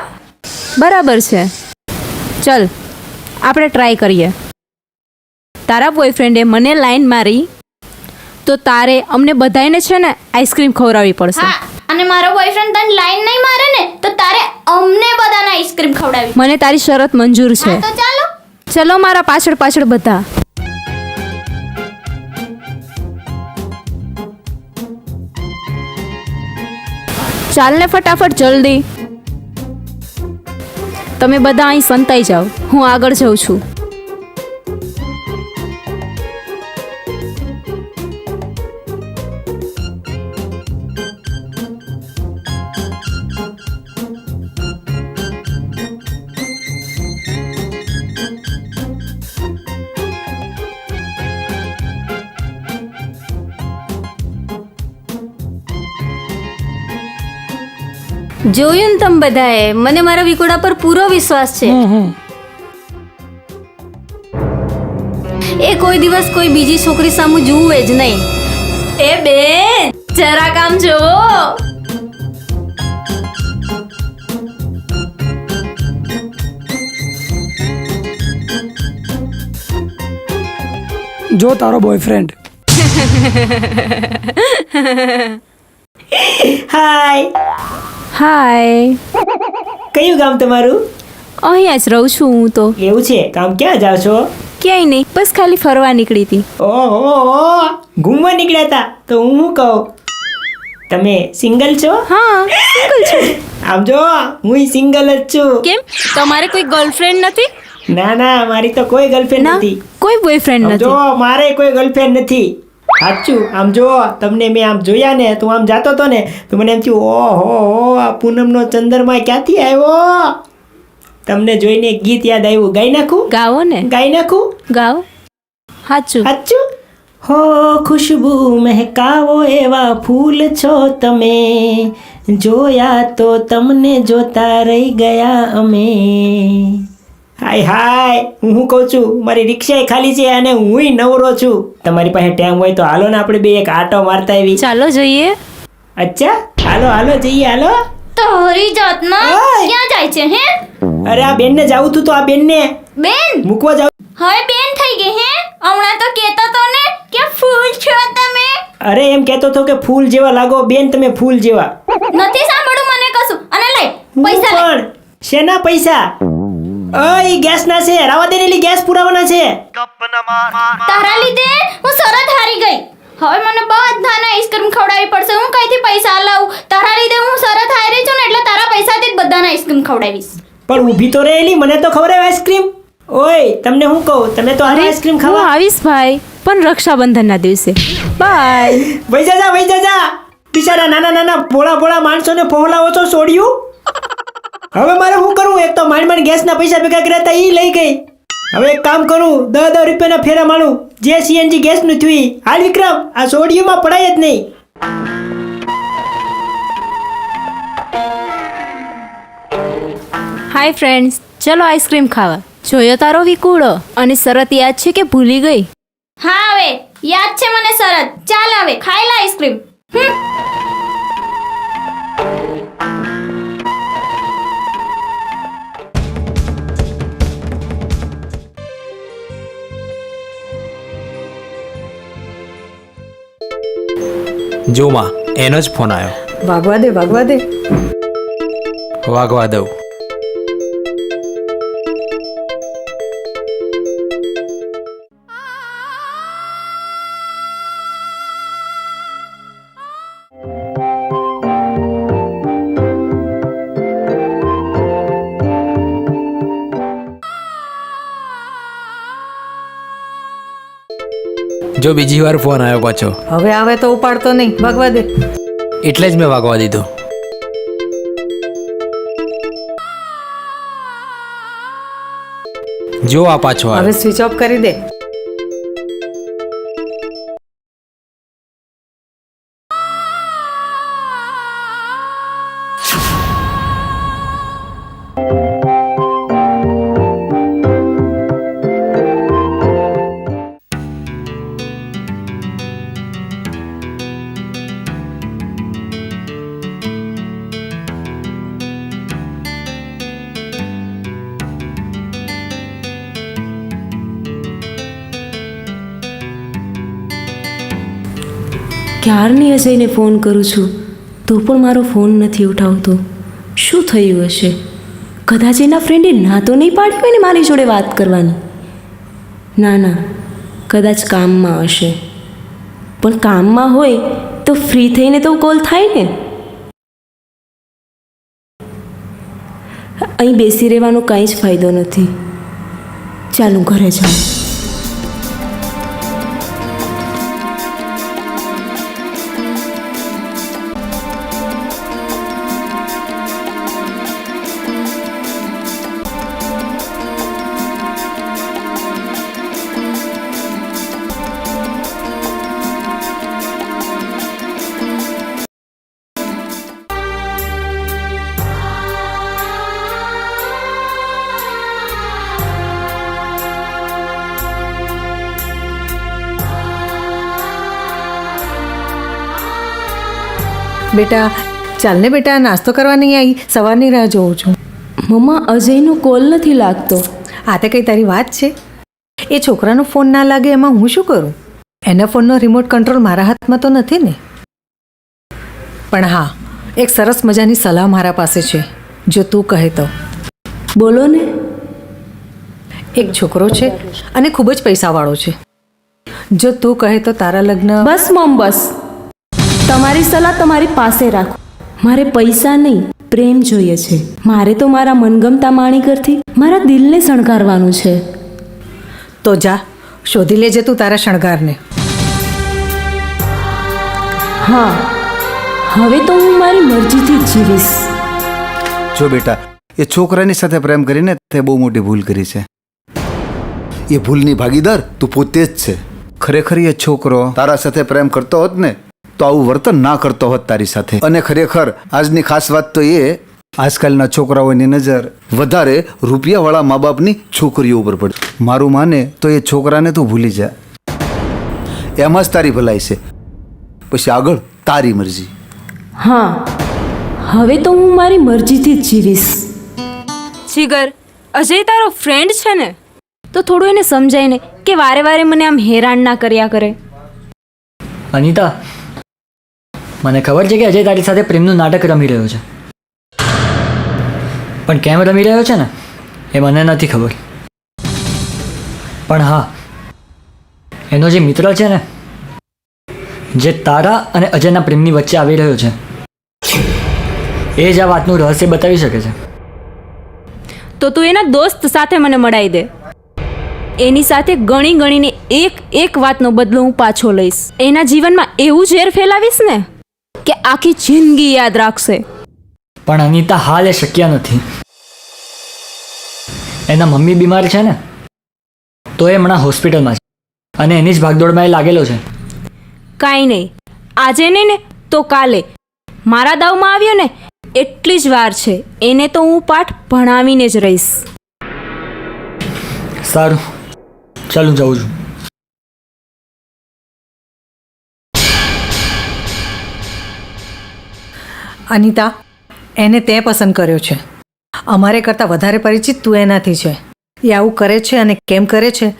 બરાબર છે, ચલ આપણે ટ્રાય કરીએ. તારા બોયફ્રેન્ડે મને લાઈન મારી તો તારે અમને બધાને છે ને આઈસ્ક્રીમ ખવડાવવી પડશે. હા, અને મારો બોયફ્રેન્ડ તને લાઈન નહીં મારે ને તો તારે અમને બધાને આઈસ્ક્રીમ ખવડાવી. મને તારી શરત મંજૂર છે. હા તો ચાલો. ચલો મારા પાછળ પાછળ બધા. ચાલ ને ફટાફટ જલ્દી. તમે બધા અહીં સંતાઈ જાઓ, હું આગળ જાઉં છું. જોયું ને તમે બધાએ, મને મારા વિકોડા પર પૂરો વિશ્વાસ છે. એ કોઈ દિવસ કોઈ બીજી છોકરી સામું જુએ જ નહીં. એ બેન જરા કામ જોવો. જો તારો બોયફ્રેન્ડ. હાય. હાય. કયું ગામ તમારું? અહીંયા જ રહું છું હું તો. એવું છે? કામ ક્યાં જાવ છો? ક્યાંય નહીં, બસ ખાલી ફરવા નીકળી હતી. ઓહો, ઘૂમવા નીકળ્યા હતા? તો હું શું કહું, તમે સિંગલ છો? હા, સિંગલ છું. આમ જો હું સિંગલ જ છું. કેમ, તમારે કોઈ ગર્લફ્રેન્ડ નથી? ના ના, મારી તો કોઈ ગર્લફ્રેન્ડ ના, નથી. કોઈ બોયફ્રેન્ડ આમ જો નથી. મારે કોઈ ગર્લફ્રેન્ડ નથી. સાચું. આમ જો તમને મેં આમ જોયા ને તો આમ જાતો હતો ને તો મને એમ થયું ઓહો, આ પૂનમનો ચંદ્રમા ક્યાંથી આવ્યો. તમને જોઈને એક ગીત યાદ આવ્યું, ગાઈ નાખું? ગાવો ને. ગાઈ નાખું? ગાઓ. સાચું. સાચું. હો ખુશ્બુ મહેકાવો એવા ફૂલ છો તમે, જોયા તો તમને જોતા રહી ગયા અમે. હાય હાય, હું શું કહું છું, મારી રિક્ષા ખાલી છે અને હુંય નવરો છું. તમારી પાસે ટાઈમ હોય તો હાલો ને આપણે બે એક આટો મારતા આવી. ચાલો જઈએ. અચ્છા, હાલો હાલો જઈએ, હાલો. તો હરી જાતના ઓય! ક્યાં જાય છે હે? અરે આ બેનને જાવું તું તો આ બેનને બેન મૂકવા જાવ. હવે બેન થઈ ગઈ હે? હમણાં તો કહેતો તો ને કે ફૂલ છો તમે. અરે એમ કહેતો હતો કે ફૂલ જેવા લાગો બેન, તમે ફૂલ જેવા. નથી સાંભળ્યું મને કશું. અને લઈ હું પૈસા લઈ. પણ શેના પૈસા? ઓય ગેસ ના છે, રાવા દે ને, ગેસ પુરાવાના છે. તારા લીધે હું શરત હારી ગઈ. હવે મને બધાને આઈસ્ક્રીમ ખવડાવવી પડશે. હું કઈથી પૈસા લાવું? તારા લીધે હું શરત હારી છું ને એટલે તારા પૈસાથી જ બધાને આઈસ્ક્રીમ ખવડાવીશ. પણ ઊભી તો રહેલી, મને તો ખવડાવ આઈસ્ક્રીમ. ઓય તમને હું કહું, તમે તો હારી આઈસ્ક્રીમ હું ખાવા. આવીશ ભાઈ, પણ રક્ષાબંધનના દિવસે. બાય. વઈ જા વઈ જા. બિચારા નાના નાના ભોળા ભોળા માણસોને પહોલાવો છો છોડ્યું. હવે મારે શું કરવું? એક તો માંડ ગેસના પૈસા ભેગા કર્યા હતા ઈ લઈ ગઈ. હવે એક કામ કરું, 10 રૂપિયાના ફેરા મારું, જે સીએનજી ગેસનું થયું. હાલ વિક્રમ, આ સોડિયુંમાં પડાય જ નહીં. હાય ફ્રેન્ડ્સ, ચલો આઈસ્ક્રીમ ખાવા. જોયો તારો વિકુડો? અને શરત યાદ છે કે ભૂલી ગઈ? હા હવે યાદ છે મને શરત. ચાલ હવે ખાઈ લે આઈસ્ક્રીમ. જો માં, એનો જ ફોન આવ્યો. વાગવા દે, વાગવા દે. વાગવા દઉં. જો બીજી વાર ફોન આવ્યો પાછો, હવે આવે તો ઉપાડતો નહીં, વાગવા દે. એટલે જ મેં વાગવા દીધો. જો આ પાછો હવે આવ્યો. સ્વિચ ઓફ કરી દે. ક્યારની અજયને ફોન કરું છું, તો પણ મારો ફોન નથી ઉઠાવતો. શું થયું હશે? કદાચ એના ફ્રેન્ડે ના તો નહીં પાડી હોય ને મારી જોડે વાત કરવાની. ના, કદાચ કામમાં હશે. પણ કામમાં હોય તો ફ્રી થઈને તો કોલ થાય ને. અહીં બેસી રહેવાનો કાંઈ જ ફાયદો નથી. ચાલો ઘરે જાઉં. બેટા ચાલ ને બેટા, નાસ્તો કરવા નહીં આવી? સવારની રાહ જોઉં છું. મમ્મા, અજયનો કોલ નથી લાગતો. આ તે કઈ તારી વાત છે? એ છોકરાનો ફોન ના લાગે એમાં હું શું કરું? એના ફોનનો રિમોટ કંટ્રોલ મારા હાથમાં તો નથી ને. પણ હા, એક સરસ મજાની સલાહ મારા પાસે છે, જો તું કહે તો. બોલો ને. એક છોકરો છે અને ખૂબ જ પૈસાવાળો છે. જો તું કહે તો તારા લગ્ન. બસ મમ, બસ. તમારી સલાહ તમારી પાસે રાખો. મારે પૈસા નહીં, પ્રેમ જોઈએ છે. મારે તો મારા મનગમતા માણીકરથી મારા દિલને શણગારવાનું છે. તો જા, શોધી લેજે તું તારા શણગારને. હા, હવે તો હું મારી મરજીથી જ જીવીશ. જો બેટા, એ છોકરાની સાથે પ્રેમ કરીને તે બહુ મોટી ભૂલ કરી છે. એ ભૂલની ભાગીદાર તું પોતે જ છે. ખરેખર એ છોકરો તારા સાથે પ્રેમ કરતો હોત ને તો આવું વર્તન ના કરતો હોત તારી સાથે. અને ખરેખર આજની ખાસ વાત તો એ, આજકાલના છોકરાઓની નજર વધારે રૂપિયાવાળા મા બાપની છોકરીઓ ઉપર પડે. મારું માને તો એ છોકરાને તું ભૂલી જા. એમાં જ તારી ભલાઈ છે. પછી આગળ તારી મરજી. હા, હવે તો હું મારી મરજીથી જ જીવીશ. જીગર, અજય તારો ફ્રેન્ડ છે ને, તો થોડું એને સમજાય ને કે વારે વારે મને આમ હેરાન ના કર્યા કરે. અનિતા, મને ખબર છે કે અજય તારી સાથે પ્રેમનું નાટક રમી રહ્યો છે, પણ કેમ રમી રહ્યો છે ને એ મને નથી ખબર. પણ હા, એનો જે મિત્ર છે ને, જે તારા અને અજયના પ્રેમની વચ્ચે આવી રહ્યો છે, એ જ આ વાતનું રહસ્ય બતાવી શકે છે. તો તું એના દોસ્ત સાથે મને મળાવી દે. એની સાથે ગણી ગણીને એક વાતનો બદલો હું પાછો લઈશ. એના જીવનમાં એવું ઝેર ફેલાવીશ ને કે આખી જિંદગી યાદ રાખશે. પણ અનિતા, હાલ એ શક્ય નથી. એના મમ્મી બીમાર છે ને, તો એ હમણાં હોસ્પિટલમાં છે અને એની જ ભાગદોડમાં એ લાગેલો છે. કાંઈ નહીં, આજે નહીં ને તો કાલે મારા દાવમાં આવ્યો ને એટલી જ વાર છે. એને તો હું પાઠ ભણાવીને જ રહીશ. સારું, ચાલ હું જાઉં છું. અનિતા, એને તે પસંદ કર્યો છે. અમારે કરતાં વધારે પરિચિત તું એનાથી છે. એ આવું કરે છે અને કેમ કરે છે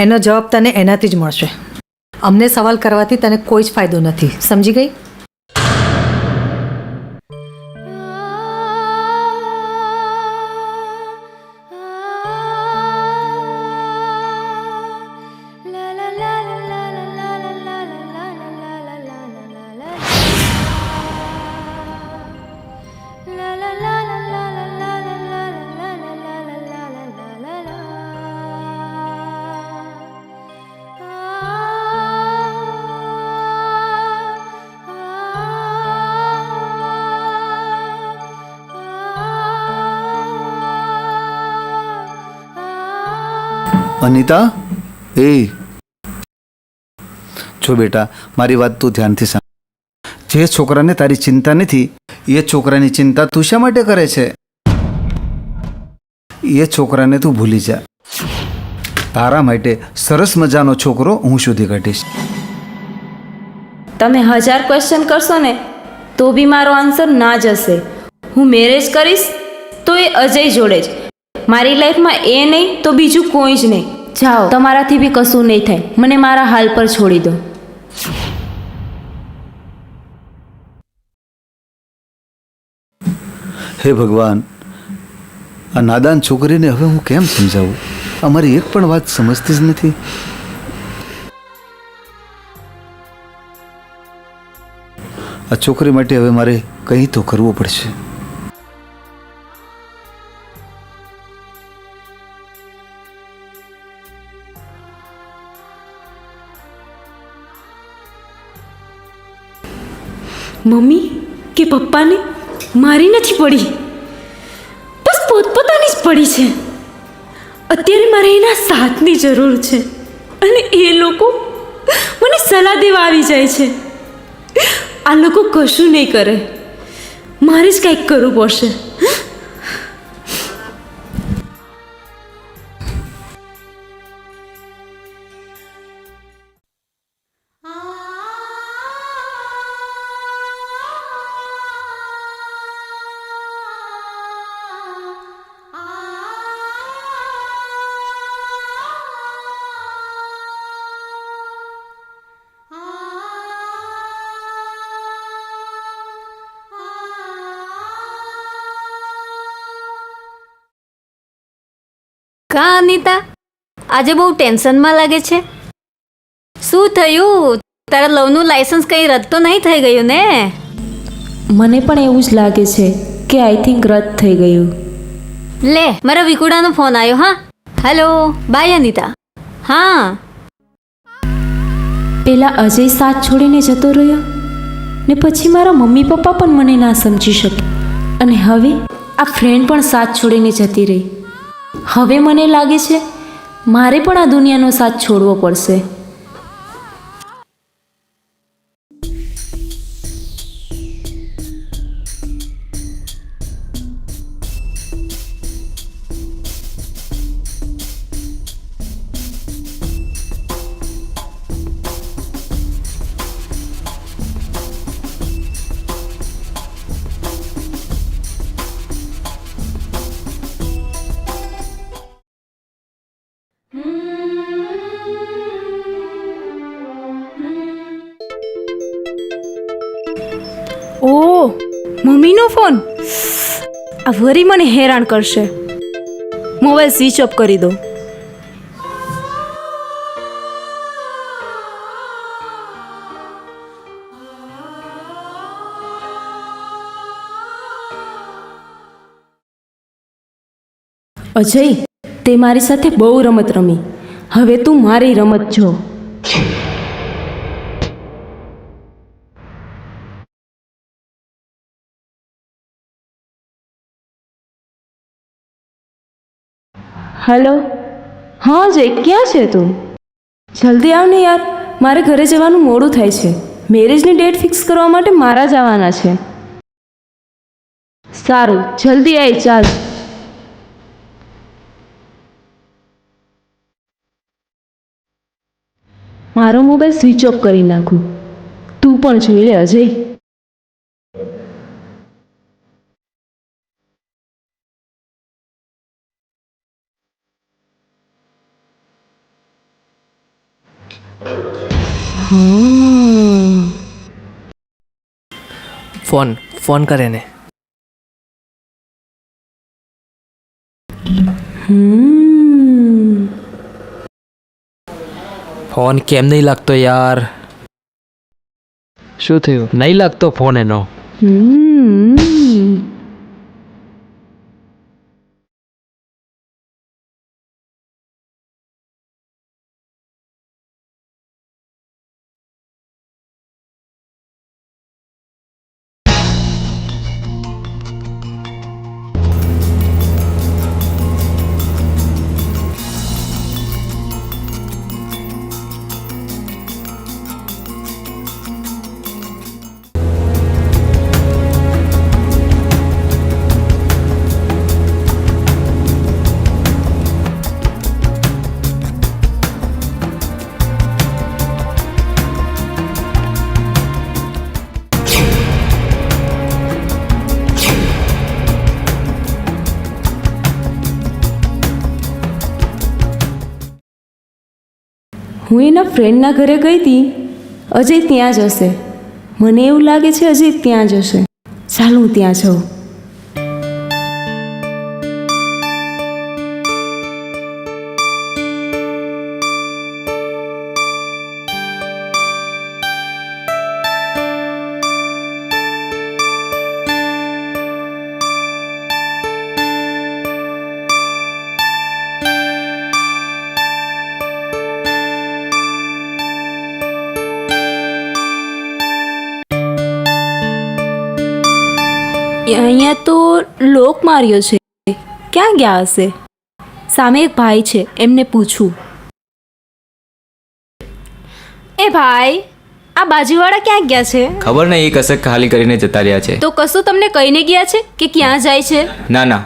એનો જવાબ તને એનાથી જ મળશે. અમને સવાલ કરવાથી તને કોઈ જ ફાયદો નથી, સમજી ગઈ? અનિતા, જો બેટા, મારી વાત તું ધ્યાનથી સાંભળ. જે છોકરાને તારી ચિંતા નથી એ છોકરાની ચિંતા તું શા માટે કરે છે? એ છોકરાને તું ભૂલી જા. તારા માટે સરસ મજાનો છોકરો હું શોધી કાઢીશ. તમે 1000 ક્વેશ્ચન કરશો ને તો બી મારો આન્સર ના જશે. હું મેરેજ કરીશ તો એ અજય જોડે જ. મારી લાઈફમાં એ નહીં તો બીજું કોઈ જ નહીં. જાઓ, તમારાથી બી કશું નહીં થાય. મને મારા હાલ પર છોડી દો. હે ભગવાન, આ નાદાન છોકરીને હવે હું કેમ સમજાવું? અમારી એક પણ વાત સમજતી જ નથી. આ છોકરી માટે હવે મારે કંઈ તો કરવું પડશે. મમ્મી કે પપ્પાને મારી નથી પડી, બસ પોતપોતાની જ પડી છે. અત્યારે મારે એના સાથની જરૂર છે અને એ લોકો મને સલાહ દેવા આવી જાય છે. આ લોકો કશું નહીં કરે, મારે જ કંઈક કરવું પડશે. કા અનિતા, આજે બહુ ટેન્શનમાં લાગે છે. શું થયું? તારા લવનું લાયસન્સ કંઈ રદ તો નહીં થઈ ગયું ને? મને પણ એવું જ લાગે છે કે આઈ થિંક રદ થઈ ગયું. લે, મારા વિકુડાનો ફોન આવ્યો. હા, હેલો, બાય અનિતા. હા, પેલા અજય સાથ છોડીને જતો રહ્યો ને પછી મારા મમ્મી પપ્પા પણ મને ના સમજી શકે અને હવે આ ફ્રેન્ડ પણ સાથ છોડીને જતી રહી. હવે મને લાગે છે મારે પણ આ દુનિયાનો સાથ છોડવો પડશે. ઓ મમ્મીનો ફોન. આ વરી મને હેરાન કરશે. મોબાઈલ સ્વિચ ઓફ કરી દો. અજય, તે મારી સાથે બહુ રમત રમી, હવે તું મારી રમત જો. હેલો, હા જય, ક્યાં છે તું? જલ્દી આવ ને યાર, મારે ઘરે જવાનું મોડું થાય છે. મેરેજની ડેટ ફિક્સ કરવા માટે મારા જવાના છે. સારું, જલ્દી આય, ચાલ. મારો મોબાઈલ સ્વિચ ઓફ કરી નાખું. તું પણ જોઈ લે અજય. ફોન કરે ને. ફોન કેમ નહીં લાગતો યાર? શું થયું? નહીં લાગતો ફોન એનો. હું એના ફ્રેન્ડના ઘરે ગઈ હતી. અજય ત્યાં જ હશે. મને એવું લાગે છે અજય ત્યાં જ હશે. ચાલ હું ત્યાં જાઉં. અહીંયા તો લોક માર્યો છે. ક્યાં ગયા હશે? સામે એક ભાઈ છે, એમને પૂછું. એ ભાઈ, આ બાજુવાળા ક્યાં ગયા છે? ખબર નહીં, એ કસક ખાલી કરીને જતા રહ્યા છે. તો કશું તમને કહીને ગયા છે કે ક્યાં જાય છે? ના ના.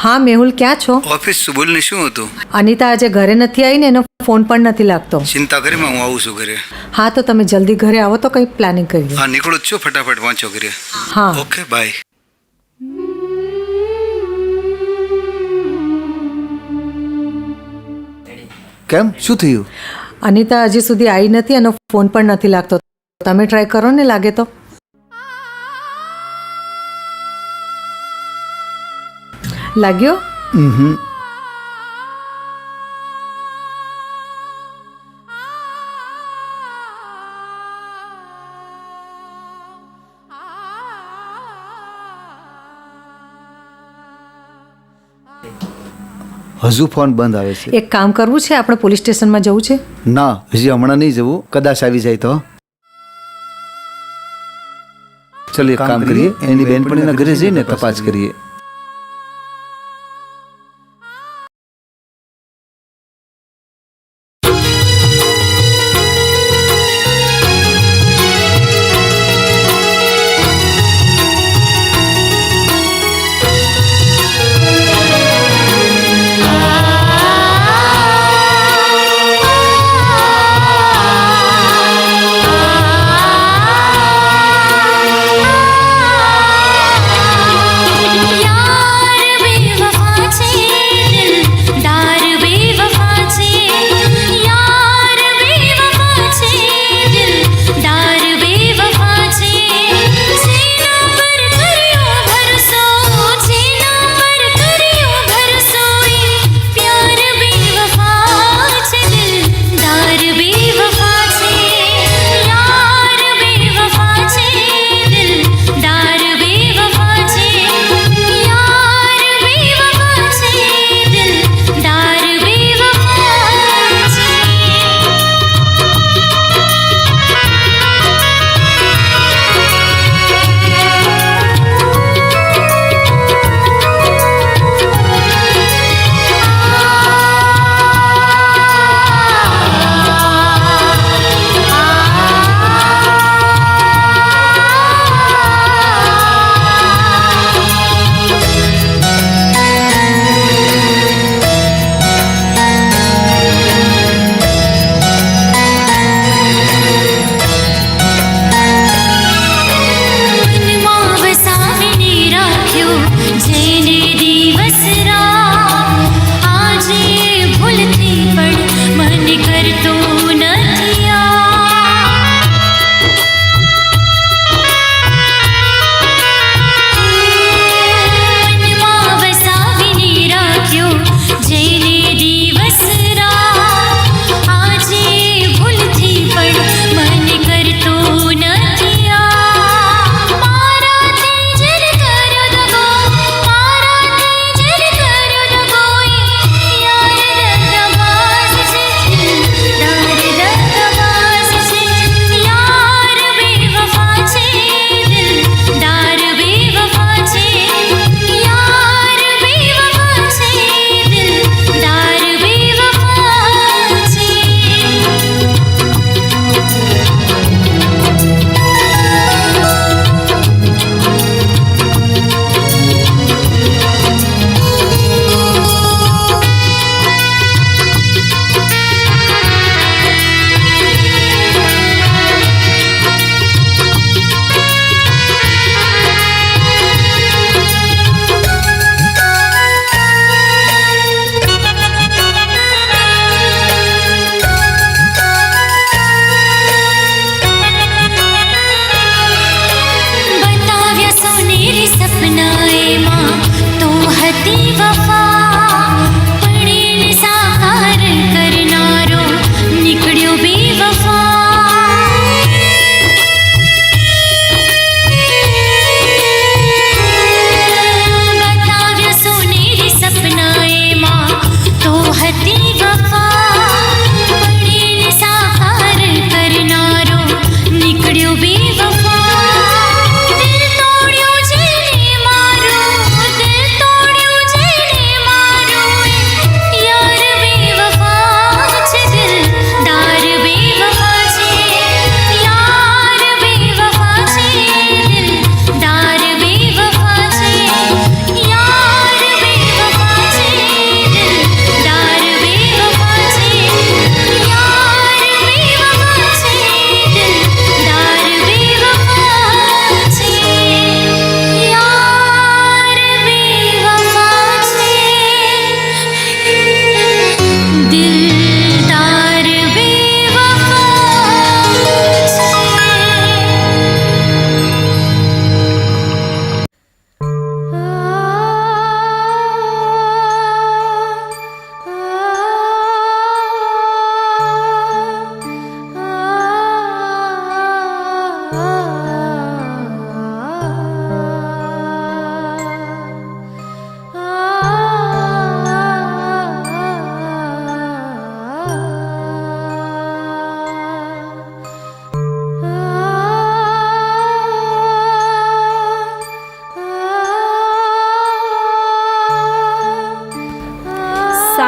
હા મેહુલ, ક્યાં છો? ઓફિસ છું, બોલ ને શું હતું? અનિતા આજે ઘરે નથી આવી ને એનો ફોન પણ નથી લાગતો. ચિંતા કરીમાં હું આવું છું ઘરે. હા તો તમે જલ્દી ઘરે આવો તો કંઈ પ્લાનિંગ કરીએ. હા નીકળું જ છું, ફટાફટ વાંચો ઘરે. હા ઓકે બાય. કેમ, શું થયું? અનિતા હજી સુધી આવી નથી, એનો ફોન પણ નથી લાગતો. તમે ટ્રાય કરો ને, લાગે તો. લાગ્યો? હજુ ફોન બંધ આવે છે. એક કામ કરવું છે, આપણે પોલીસ સ્ટેશનમાં જવું છે. ના, હજી હમણાં નહીં જવું, કદાચ આવી જાય તો. ચલો એક કામ કરીએ, એની બેનપણીના ઘરે જઈને તપાસ કરીએ. યા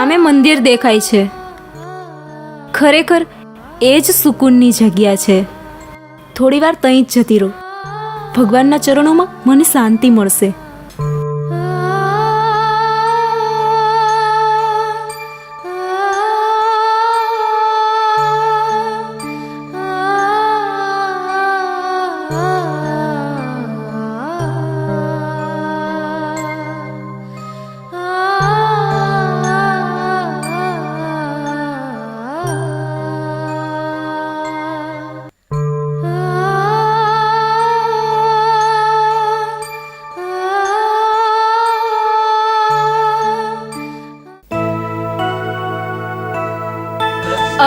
સામે મંદિર દેખાય છે. ખરેખર એ જ સુકૂનની જગ્યા છે. થોડી વાર ત્યાં જ જતી રહો. ભગવાનના ચરણોમાં મને શાંતિ મળશે.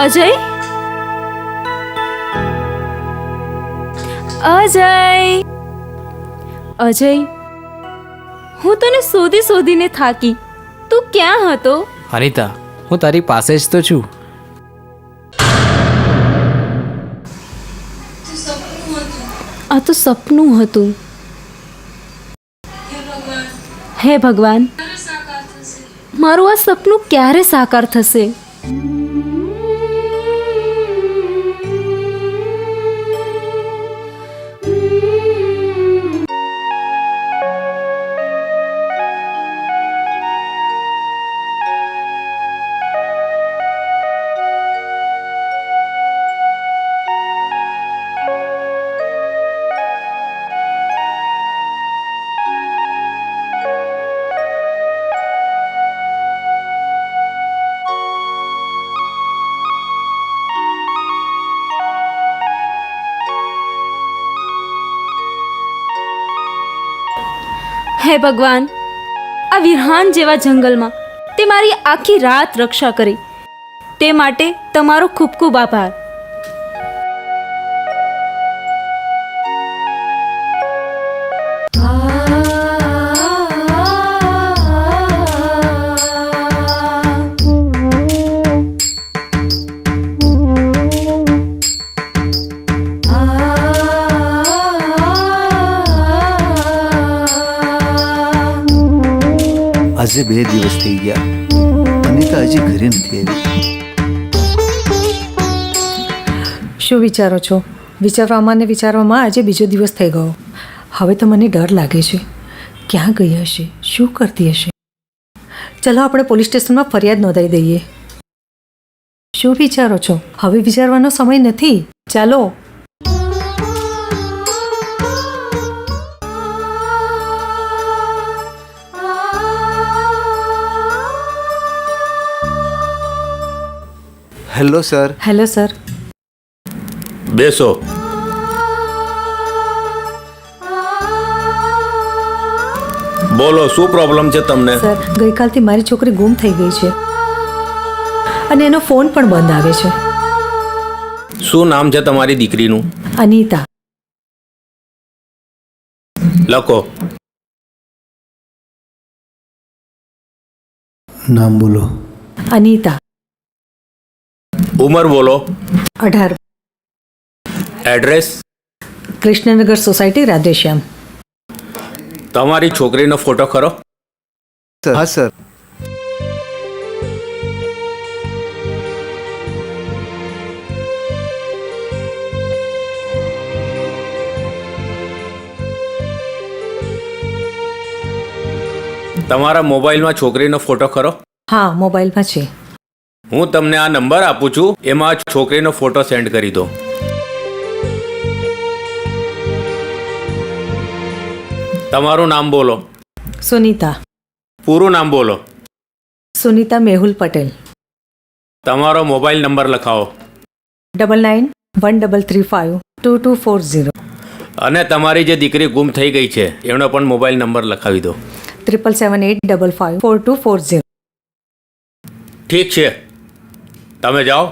અજય, અજય, અજય, હું તને શોધી શોધીને થાકી. તું ક્યાં હતો? અનિતા, હું તારી પાસે જ તો છું. આ તો સપનું હતું. હે ભગવાન, મારું આ સપનું ક્યારે સાકાર થશે? હે ભગવાન, આ વિરહાન જેવા જંગલમાં તે મારી આખી રાત રક્ષા કરી, તે માટે તમારો ખૂબ ખૂબ આભાર. આજે 2 દિવસ થઈ ગયા, અનિતા હજી ઘરે નથી આવી. શું વિચારો છો? વિચારવામાં ને વિચારવામાં આજે બીજો દિવસ થઈ ગયો. હવે તો મને ડર લાગે છે. ક્યાં ગઈ હશે? શું કરતી હશે? ચલો આપણે પોલીસ સ્ટેશનમાં ફરિયાદ નોંધાવી દઈએ. શું વિચારો છો? હવે વિચારવાનો સમય નથી. ચાલો. Hello sir. Hello sir. બેસો. બોલો, શું પ્રોબ્લેમ છે તમને? સર, ગઈકાલથી મારી છોકરી ગુમ થઈ ગઈ છે અને એનો ફોન પણ બંધ આવે છે. શું નામ છે તમારી દીકરીનું? અનિતા. લખો. નામ બોલો. અનિતા. ઉંમર બોલો. 18. એડ્રેસ? કૃષ્ણનગર સોસાયટી, રાધેશ્યામ. તમારી છોકરીનો ફોટો ખરો? હા સર. તમારા મોબાઈલમાં છોકરીનો ફોટો ખરો? હા, મોબાઈલમાં છે. હું તમને આ નંબર આપું છું, એમાં છોકરીનો ફોટો સેન્ડ કરી દો. તમારું નામ બોલો. સુનીતા. પૂરું નામ બોલો. સુનીતા મેહુલ પટેલ. તમારો મોબાઈલ નંબર લખાવો. 9913352240. અને તમારી જે દીકરી ગુમ થઈ ગઈ છે એનો પણ મોબાઈલ નંબર લખાવી દો. 7778554240. ઠીક છે, તમે જાઓ.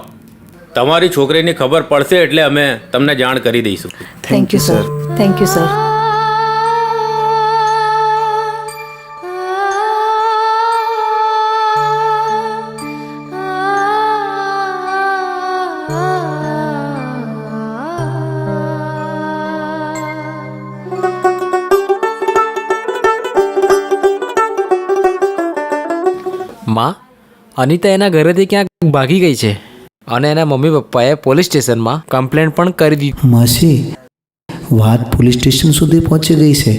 તમારી છોકરીની ખબર પડશે એટલે અમે તમને જાણ કરી દઈશું. Thank you sir. Thank you sir. માં, અનિતા એના ઘરેથી ક્યાંક ભાગી ગઈ છે અને એના મમ્મી પપ્પાએ પોલીસ સ્ટેશનમાં કમ્પ્લેન પણ કરી દીધી. માસી, વાત પોલીસ સ્ટેશન સુધી પહોંચી ગઈ છે.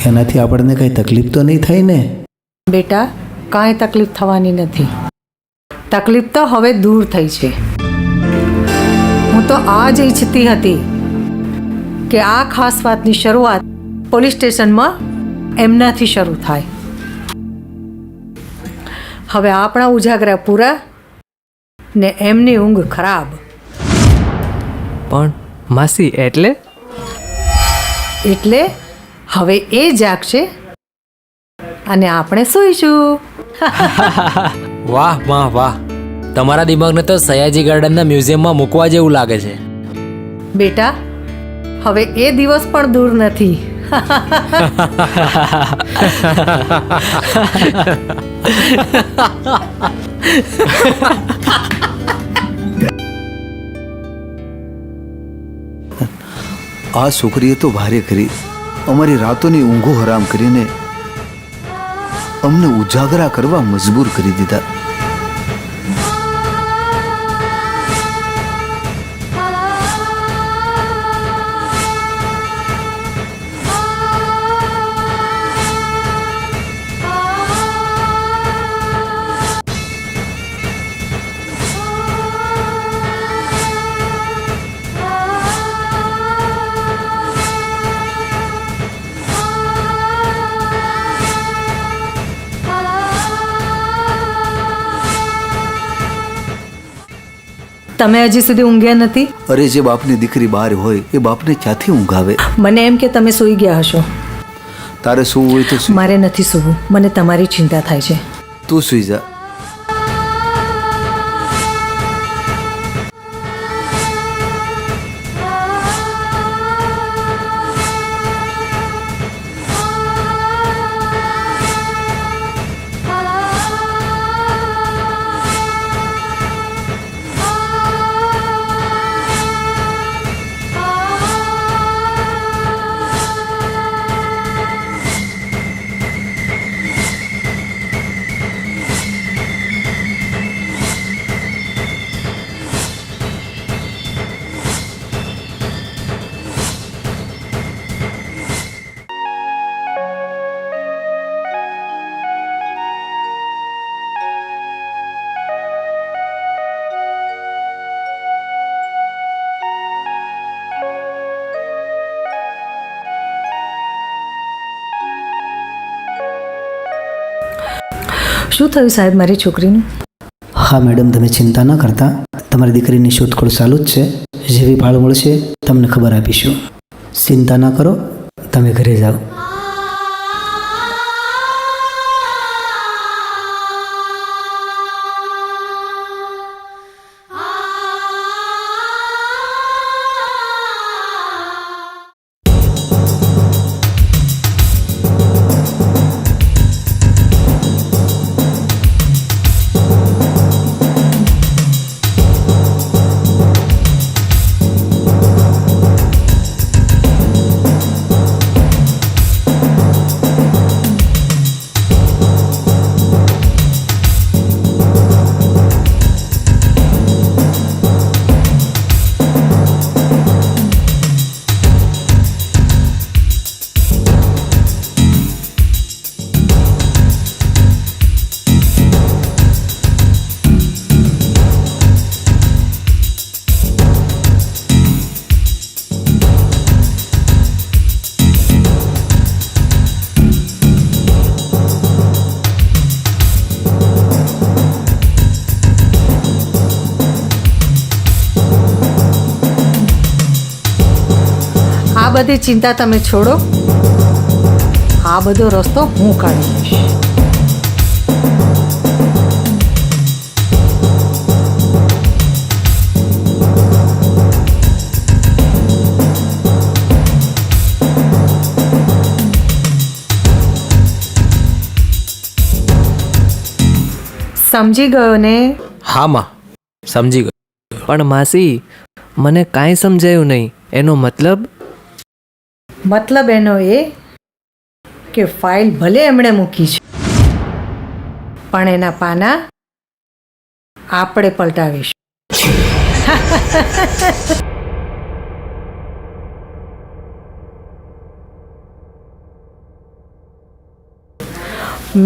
એનાથી આપણને કઈ તકલીફ તો નહીં થાય ને? બેટા, કાંઈ તકલીફ થવાની નથી. તકલીફ તો હવે દૂર થઈ છે. હું તો આ જ ઈચ્છતી હતી કે આ ખાસ વાતની શરૂઆત પોલીસ સ્ટેશનમાં એમનાથી શરૂ થાય. હવે આપણા ઉજાગરા પૂરા ને એમની ઊંઘ ખરાબ. પણ માસી એટલે એટલે હવે એ જાગશે અને આપણે સૂઈશું. વાહ વાહ વાહ, તમારા દિમાગને તો સયાજી ગાર્ડનના મ્યુઝિયમમાં મૂકવા જેવું લાગે છે. બેટા, હવે એ દિવસ પણ દૂર નથી. આ છોકરીએ તો ભારે કરી. અમારી રાતોની ઊંઘો હરામ કરીને અમને ઉજાગરા કરવા મજબૂર કરી દીધા. તમે હજી સુધી ઊંઘ્યા નથી? અરે, જે બાપની દીકરી બહાર હોય એ બાપને ક્યાંથી ઊંઘ આવે? મને એમ કે તમે સૂઈ ગયા હશો. તારે સૂવું હોય તો સૂઈ. મારે નથી સૂવું. મને તમારી ચિંતા થાય છે. તું સૂઈ જા. શું થયું સાહેબ મારી છોકરીનું? હા મેડમ, તમે ચિંતા ન કરતા. તમારી દીકરીની શોધખોળ ચાલુ જ છે. જેવી ભાળ મળશે તમને ખબર આપીશું. ચિંતા ન કરો, તમે ઘરે જાઓ. આ બધી ચિંતા તમે છોડો. આ બધો રસ્તો હું કાઢી લઈશ. સમજી ગયો ને? હા માં, સમજી ગયો. પણ માસી, મને કાંઈ સમજાયું નહીં. એનો મતલબ એનો એ કે ફાઇલ ભલે એમણે મૂકી છે પણ એના પાના આપણે પલટાવીશું.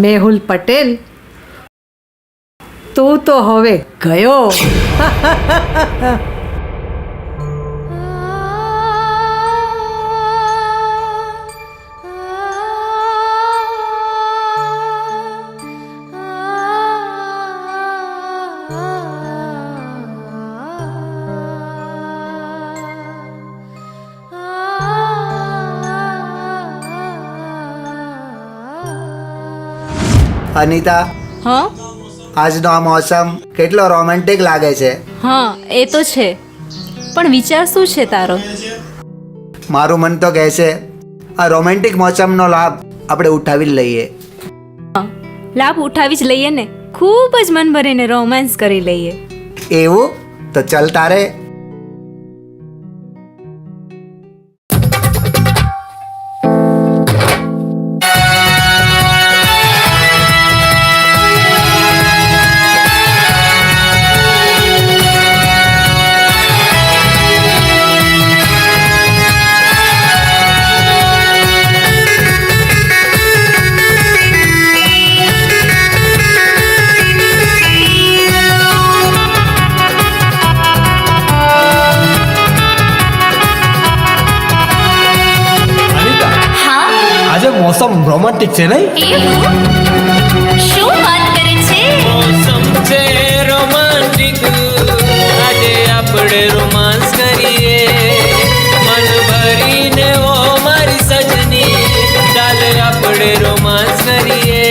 મેહુલ પટેલ, તું તો હવે ગયો. અનિતા, હા આજનો આ મોસમ કેટલો રોમેન્ટિક લાગે છે. હા એ તો છે, પણ વિચાર શું છે તારો? મારું મન તો કહે છે આ રોમેન્ટિક મોસમનો લાભ આપણે ઉઠાવી જ લઈએ. લાભ ઉઠાવી જ લઈએ ને, ખૂબ જ મન ભરીને રોમાન્સ કરી લઈએ. એવું તો ચલ તારે. મોસમ રોમેન્ટિક છે નહીં? શું વાત કરે છે? મોસમ છે રોમાંટિક, આજે આપણે રોમાંસ કરીએ. મન ભરીને ઓ મારી સજની, ચાલ આપણે રોમાંસ કરીએ.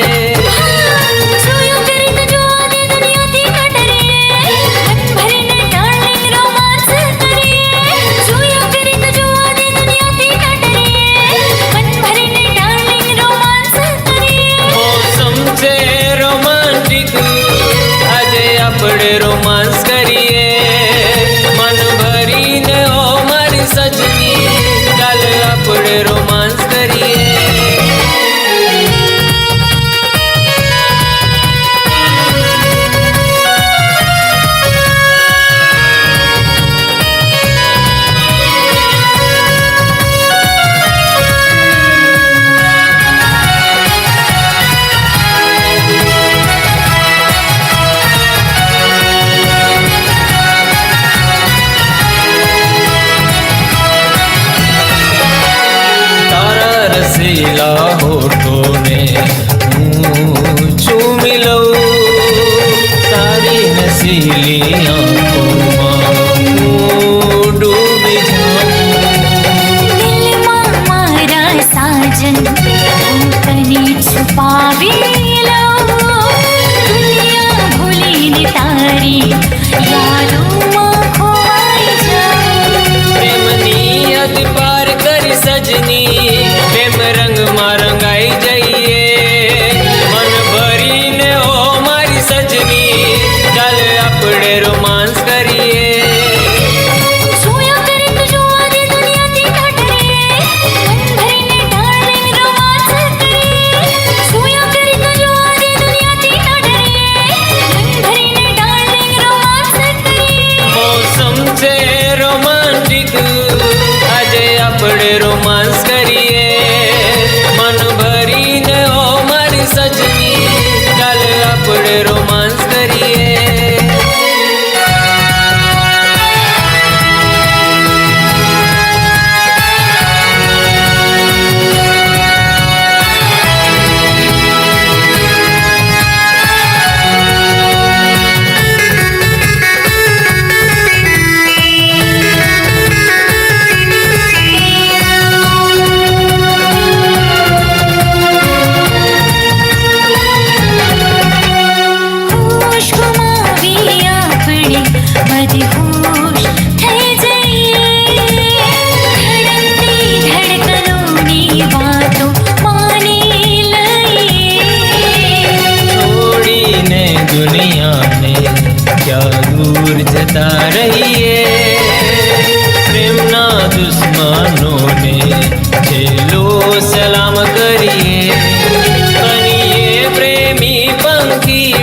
જોયું કરી તો જોવા દે દુનિયાથી ન ડરીએ, મન ભરીને ડાર્લિંગ રોમાંસ કરીએ. જોયું કરી તો જોવા દે દુનિયાથી ન ડરીએ, મન ભરીને ડાર્લિંગ રોમાંસ કરીએ. મોસમ છે રોમાંટિક, આજે આપણે રોમાંસ કરીએ. મન ભરીને ઓ મારી સજની, ચાલ આપણે રોમાંસ કરીએ. તારા રસીલા હોઠોને હું ચૂમી લઉં, તારી નસીલી આંખોમાં હું ડૂબી જાઉં. દિલમાં મારા સાજન હું તને છુપાવી લઉં, દુનિયા ભૂલીને તારી યાદોમાં ખોવાઈ જાઉં. પ્રેમની હદ પાર કરી સજની, પ્રેમ રંગમાં રંગાઈ જઈએ. મન ભરીને ઓ મારી સજની, ચાલ આપણે રોમાંસ કરીએ. જોયા કરે તો જોવા દે દુનિયાથી ન ડરીએ, મન ભરીને ડાર્લિંગ રોમાંસ કરીએ. જોયા કરે તો જોવા દે દુનિયાથી ન ડરીએ, મન ભરીને ડાર્લિંગ રોમાંસ કરીએ. મોસમ છે રોમાંટિક, આજે આપણે રોમાંસ કરીએ. મન ભરીને ઓ મારી સજની, ચાલ આપણે રોમાંસ કરીએ. હોશ ગુમાવી આપણે મદહોશ થઈ જઈએ, ધડકતી ધડકનોની વાતો માની લઈએ. છોડીને દુનિયાને ક્યાં દૂર જતા રહીએ. પ્રેમના દુશ્મનોને છેલ્લો સલામ કરીએ. બનીએ પ્રેમી પંખી,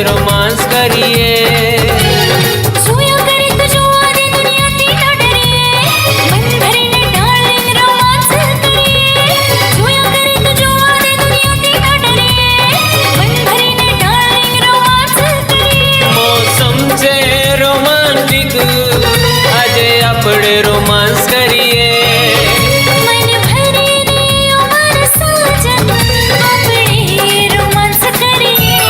રોમાંસ કરીએ. જોયા કરે તો જોવા દે દુનિયાથી ન ડરીએ મન ભરીને ડાર્લિંગ રોમાંસ કરીએ જોયા કરે તો જોવા દે દુનિયાથી ન ડરીએ મન ભરીને ડાર્લિંગ રોમાંસ કરીએ. મોસમ છે રોમાંટિક, આજે આપણે રોમાંસ કરીએ. મન ભરીને ઓ મારા સાજન આપણે રોમાંસ કરીએ.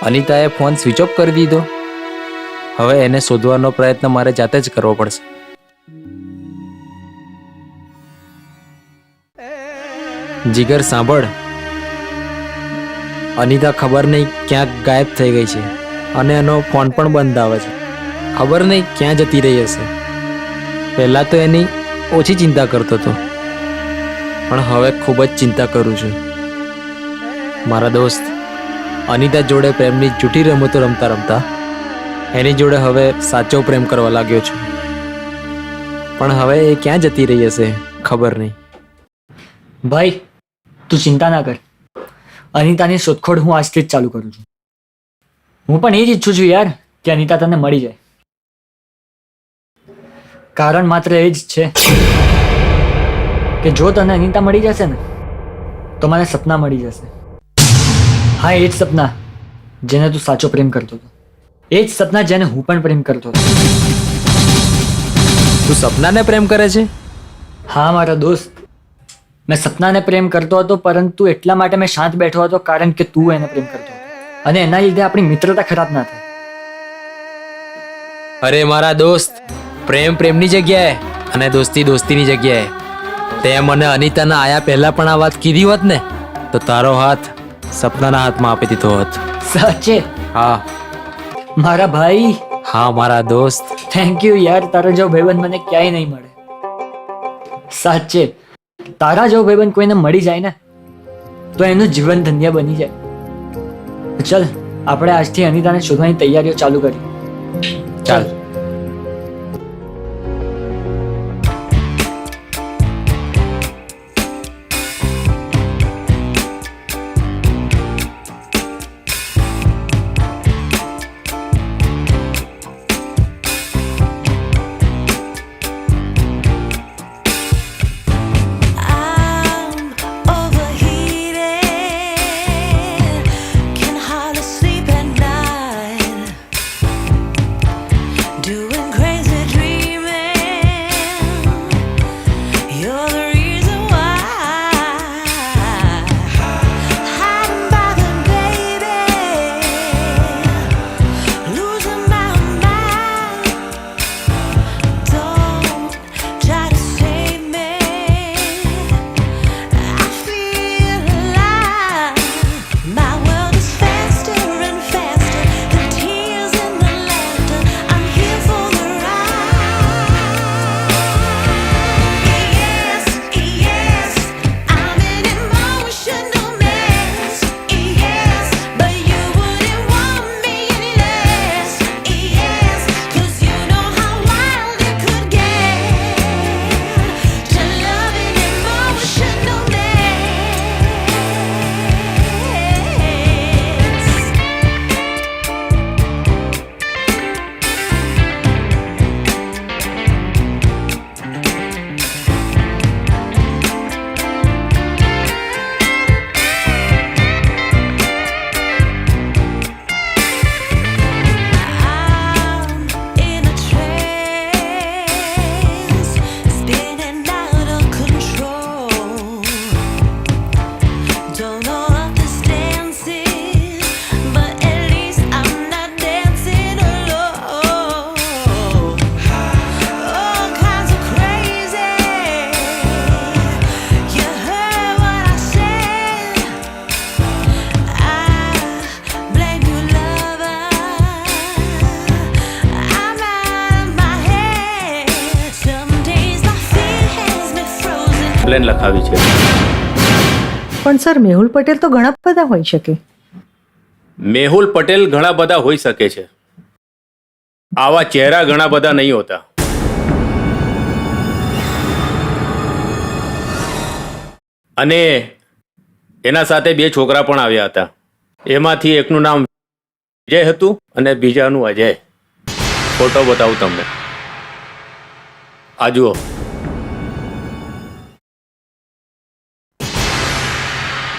અનિતાએ ફોન સ્વિચ ઓફ કરી દીધો. હવે એને શોધવાનો પ્રયત્ન મારે જાતે જ કરવો પડશે. જીગર સાંભળ, અનિતા ખબર નહીં ક્યાંક ગાયબ થઈ ગઈ છે અને એનો ફોન પણ બંધ આવે છે. ખબર નહીં ક્યાં જતી રહી હશે. પહેલાં તો એની ઓછી ચિંતા કરતો હતો, પણ હવે ખૂબ જ ચિંતા કરું છું. મારા દોસ્ત અનિતા જોડે પ્રેમની જૂઠી રમતો રમતા રમતા એની જોડે હવે સાચો પ્રેમ કરવા લાગ્યો છું. પણ હવે એ ક્યાં જતી રહી હશે ખબર નહીં. ભાઈ તું ચિંતા ના કર, અનિતાની શોધખોળ હું આજથી જ ચાલુ કરું છું. હું પણ એ જ ઈચ્છું છું યાર કે અનિતા તને મળી જાય. કારણ માત્ર એ જ છે કે જો તને અનિતા મળી જશે ને તો મને સપના મળી જશે. હા, એ જ સપના જેને તું સાચો પ્રેમ કરતો હતો, એ જ સપના જેને હું પણ પ્રેમ કરતો હતો. તું સપનાને પ્રેમ કરે છે? હા મારા દોસ્ત, મેં સપનાને પ્રેમ કરતો હતો, પરંતુ એટલા માટે મેં શાંત બેઠો હતો કારણ કે તું એને પ્રેમ કરતો હતો અને એના લીધે આપણી મિત્રતા ખરાબ ના થાય. અરે મારા દોસ્ત, પ્રેમ પ્રેમની જગ્યાએ અને દોસ્તી દોસ્તીની જગ્યાએ. તે મને અનિતાના આયા પહેલા પણ આ વાત કીધી હોત ને તો તારો હાથ સપનાના હાથમાં આપી દીધો હોત. સાચે? હા મારા ભાઈ. હા મારા દોસ્ત. થેન્ક યુ યાર, તારા જેવો ભાઈબંધ મને ક્યાંય નહીં મળે. સાચે તારા જેવો ભાઈબંધ કોઈને મળી જાય ને તો એનું જીવન ધન્ય બની જાય. ચલ આપણે આજથી અનિતાને શોધવાની તૈયારીઓ ચાલુ કરી. ચાલ. કમ્પ્લેન લખાવી છે. પણ સર મેહુલ પટેલ તો ઘણા બધા હોઈ શકે. મેહુલ પટેલ ઘણા બધા હોઈ શકે છે, આવા ચહેરા ઘણા બધા નહીં હોતા. અને એના સાથે 2 છોકરા પણ આવ્યા હતા. એમાંથી એકનું નામ વિજય હતું અને બીજાનું અજય. ફોટો બતાવું તમને, આ જુઓ.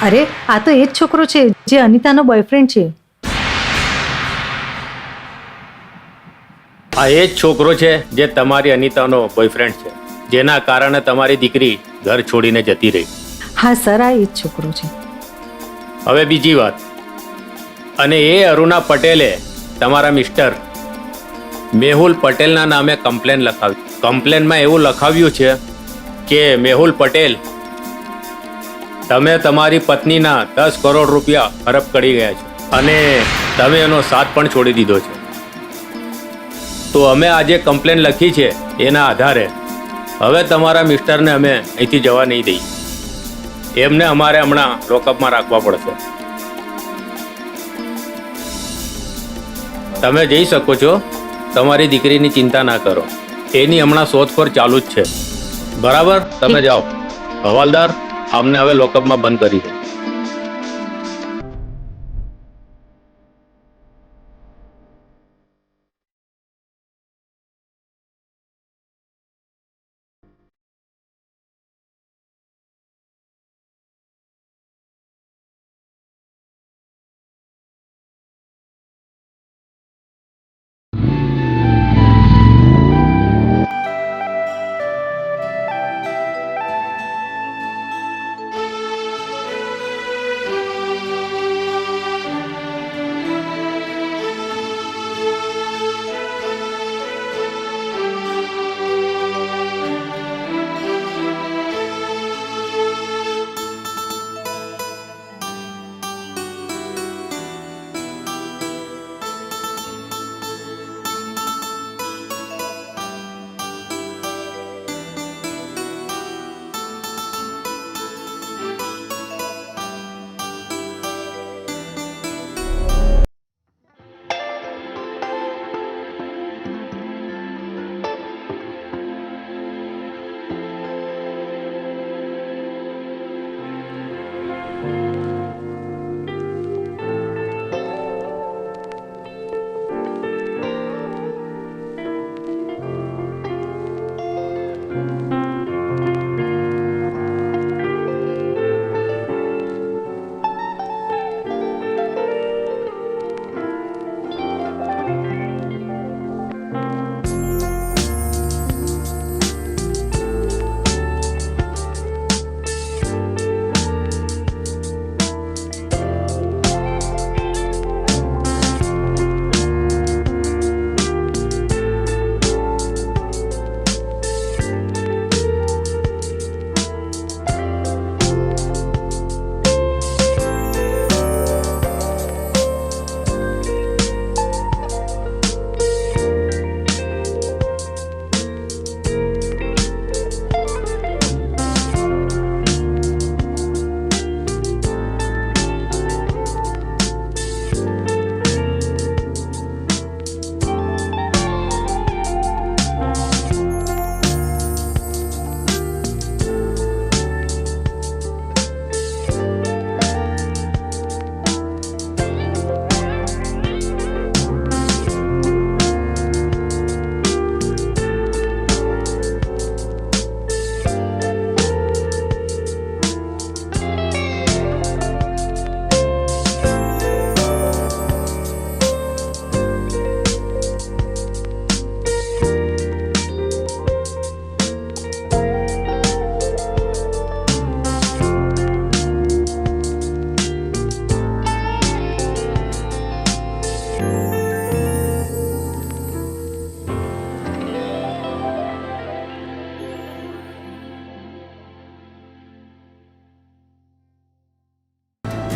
અરે આ તો એ જ છોકરો છે જે અનિતાનો બોયફ્રેન્ડ છે. આ એ જ છોકરો છે જે તમારી અનિતાનો બોયફ્રેન્ડ છે, જેના કારણે તમારી દીકરી ઘર છોડીને જતી રહી. હા સર, આ એ જ છોકરો છે. હવે બીજી વાત, અને એ અરુણા પટેલે તમારા મિસ્ટર મેહુલ પટેલના નામે કમ્પ્લેન લખાવી. કમ્પ્લેનમાં એવું લખાવ્યું છે કે મેહુલ પટેલ, તમે તમારી પત્નીના 10 કરોડ રૂપિયા હડપ કરી ગયા છો અને તમે એનો સાથ પણ છોડી દીધો છે. તો અમે આજે કમ્પ્લેન લખી છે એના આધારે હવે તમારા મિસ્ટરને અમે અહીંથી જવા નહીં દઈએ. એમને અમારે હમણાં લોકઅપમાં રાખવા પડશે. તમે જઈ શકો છો, તમારી દીકરીની ચિંતા ના કરો, એની હમણાં શોધખોળ ચાલુ જ છે. બરાબર, તમે જાઓ. હવાલદાર, અમને હવે લોકઅપમાં બંધ કરી છે.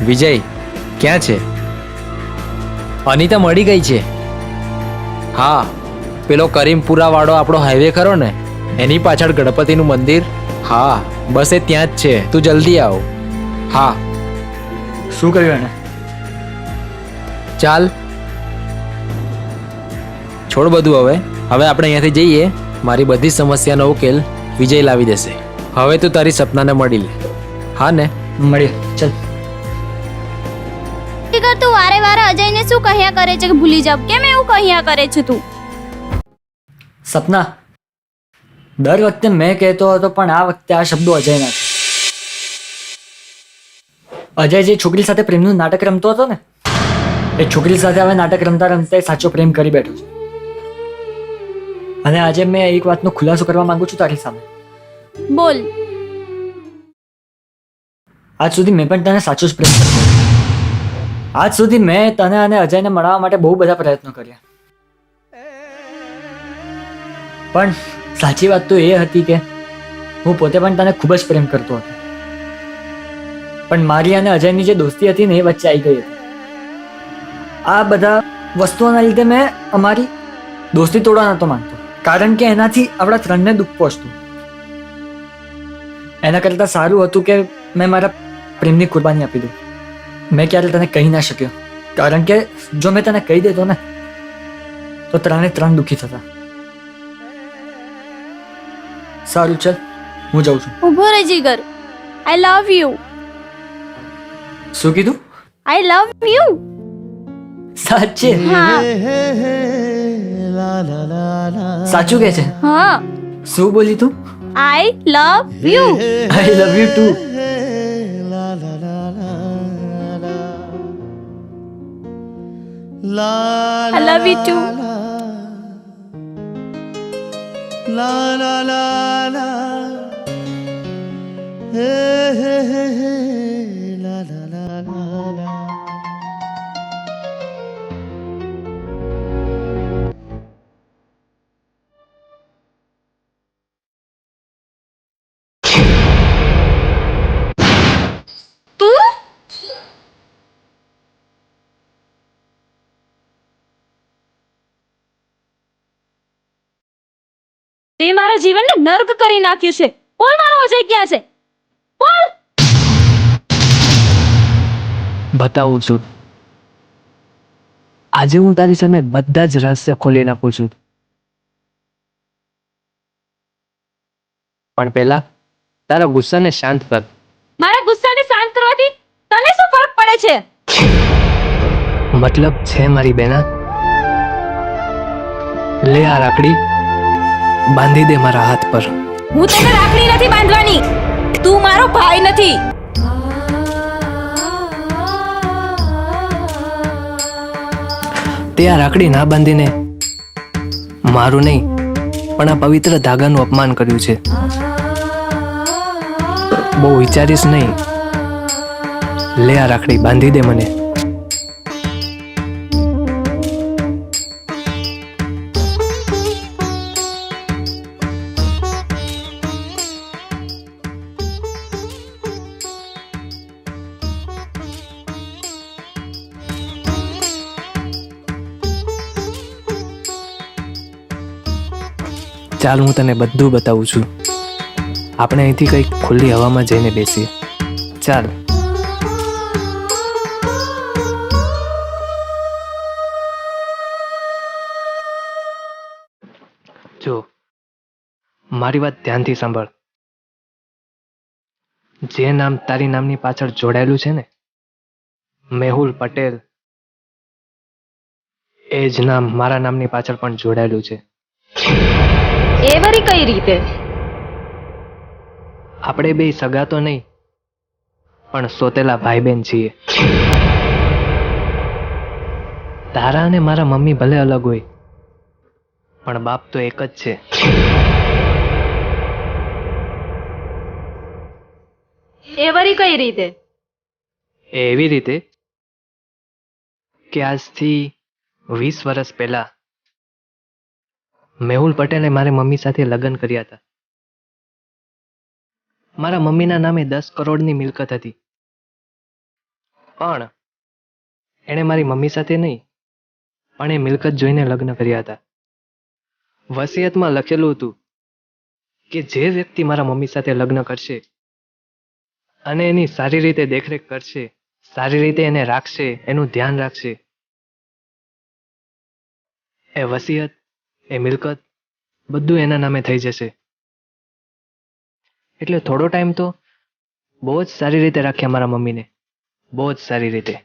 વિજય ક્યાં છે? અનિતા મળી ગઈ છે. હા, પેલો કરીમપુરા વાળો આપણો હાઈવે ખરો ને, એની પાછળ ગણપતિનું મંદિર. હા, બસ એ ત્યાં જ છે, તું જલ્દી આવ. હા શું કર્યું એને? ચાલ છોડ બધું. હવે આપણે અહીંયાથી જઈએ. મારી બધી સમસ્યાનો ઉકેલ વિજય લાવી દેશે. હવે તું તારી સપનાને મળી લે. હા ને? મળીએ, ચાલ. તું વારે વારે અજયને શું કહ્યા કરે છે કે ભૂલી જાવ? કેમ એવું કહ્યા કરે છે તું? સપના, દર વખતે મેં કહેતો હતો, પણ આ વખતે આ શબ્દો અજયના છે. અજય જે છોકરી સાથે પ્રેમનું નાટક રમતો હતો ને, એ છોકરી સાથે હવે નાટક રમતા રમતા સાચો પ્રેમ કરી બેઠો છે. અને આજે મેં એક વાતનો ખુલાસો કરવા માંગુ છું તારી સામે. બોલ. આજ સુધી મેં પણ તને સાચો જ પ્રેમ કર્યો. આજ સુધી મેં તને અને અજયને મળવા માટે બહુ બધા પ્રયત્નો કર્યા, પણ સાચી વાત તો એ હતી કે હું પોતે પણ તને ખૂબ જ પ્રેમ કરતો હતો. પણ મારી અને અજયની જે દોસ્તી હતી ને, એ વચ્ચે આવી ગઈ હતી. આ બધા વસ્તુઓના લીધે મેં અમારી દોસ્તી તોડવા નહોતો માંગતો, કારણ કે એનાથી આપણા ત્રણને દુઃખ પહોંચતું. એના કરતાં સારું હતું કે મેં મારા પ્રેમની કુરબાની આપી દઉં. મેં ક્યારે તને કહી ના શક્યો, કારણ કે જો મેં તને કહી દેતો ને તો ત્રણ દુઃખી થતા. સારું, ચાલ હું જાઉં છું. ઉભો રહે જીગર. આઈ લવ યુ. શું કીધું? I love you. સાચે? હા. સાચું કે છે? હા. શું બોલી તું? I love you. I love you too. I love you too. La la la la, hey hey hey hey, la la la la la. તે મારા જીવનને નર્ક કરી નાખ્યું છે. બોલ, મારો અજય ક્યાં છે? બોલ. બતાવું છું. આજે હું તારી સામે બધા જ રહસ્ય ખોલી નાખું છું, પણ પહેલા તારા ગુસ્સાને શાંત કર. મારા ગુસ્સાને શાંત કરવાથી તને શું ફરક પડે છે? મતલબ છે મારી બેના. લે આ રાખડી, બાંધી દે મારા હાથ પર. હું તને રાખડી નથી બાંધવાની. તું મારો ભાઈ નથી. તે આ રાખડી ના બાંધીને મારું નહીં પણ આ પવિત્ર ધાગાનું અપમાન કર્યું છે. બહુ વિચારીશ નહીં. લે આ રાખડી, બાંધી દે મને. ચાલ હું તને બધું બતાવું છું. આપણે અહીંથી કંઈક ખુલ્લી હવામાં જઈને બેસીએ. ચાલ. જો મારી વાત ધ્યાનથી સાંભળ. જે નામ તારી નામની પાછળ જોડાયેલું છે ને, મેહુલ પટેલ, એ જ નામ મારા નામની પાછળ પણ જોડાયેલું છે. એ વળી કઈ રીતે? આપણે બે સગા તો નહીં, પણ સોતેલા ભાઈ બહેન છીએ. તારા અને મારા મમ્મી ભલે અલગ હોય, પણ બાપ તો એક જ છે. એ વળી કઈ રીતે? એવી રીતે કે આજથી 20 વર્ષ પહેલા મેહુલ પટેલે મારી મમ્મી સાથે લગ્ન કર્યા હતા. મારા મમ્મીના નામે 10 કરોડની મિલકત હતી, પણ એણે મારી મમ્મી સાથે નહીં, પણ એ મિલકત જોઈને લગ્ન કર્યા હતા. વસિયતમાં લખેલું હતું કે જે વ્યક્તિ મારા મમ્મી સાથે લગ્ન કરશે અને એની સારી રીતે દેખરેખ કરશે, સારી રીતે એને રાખશે, એનું ધ્યાન રાખશે, એ વસિયત, એ મિલકત બધું એના નામે થઈ જશે. એટલે થોડો ટાઈમ તો બહુ જ સારી રીતે રાખ્યા મારા મમ્મીને, બહુ જ સારી રીતે.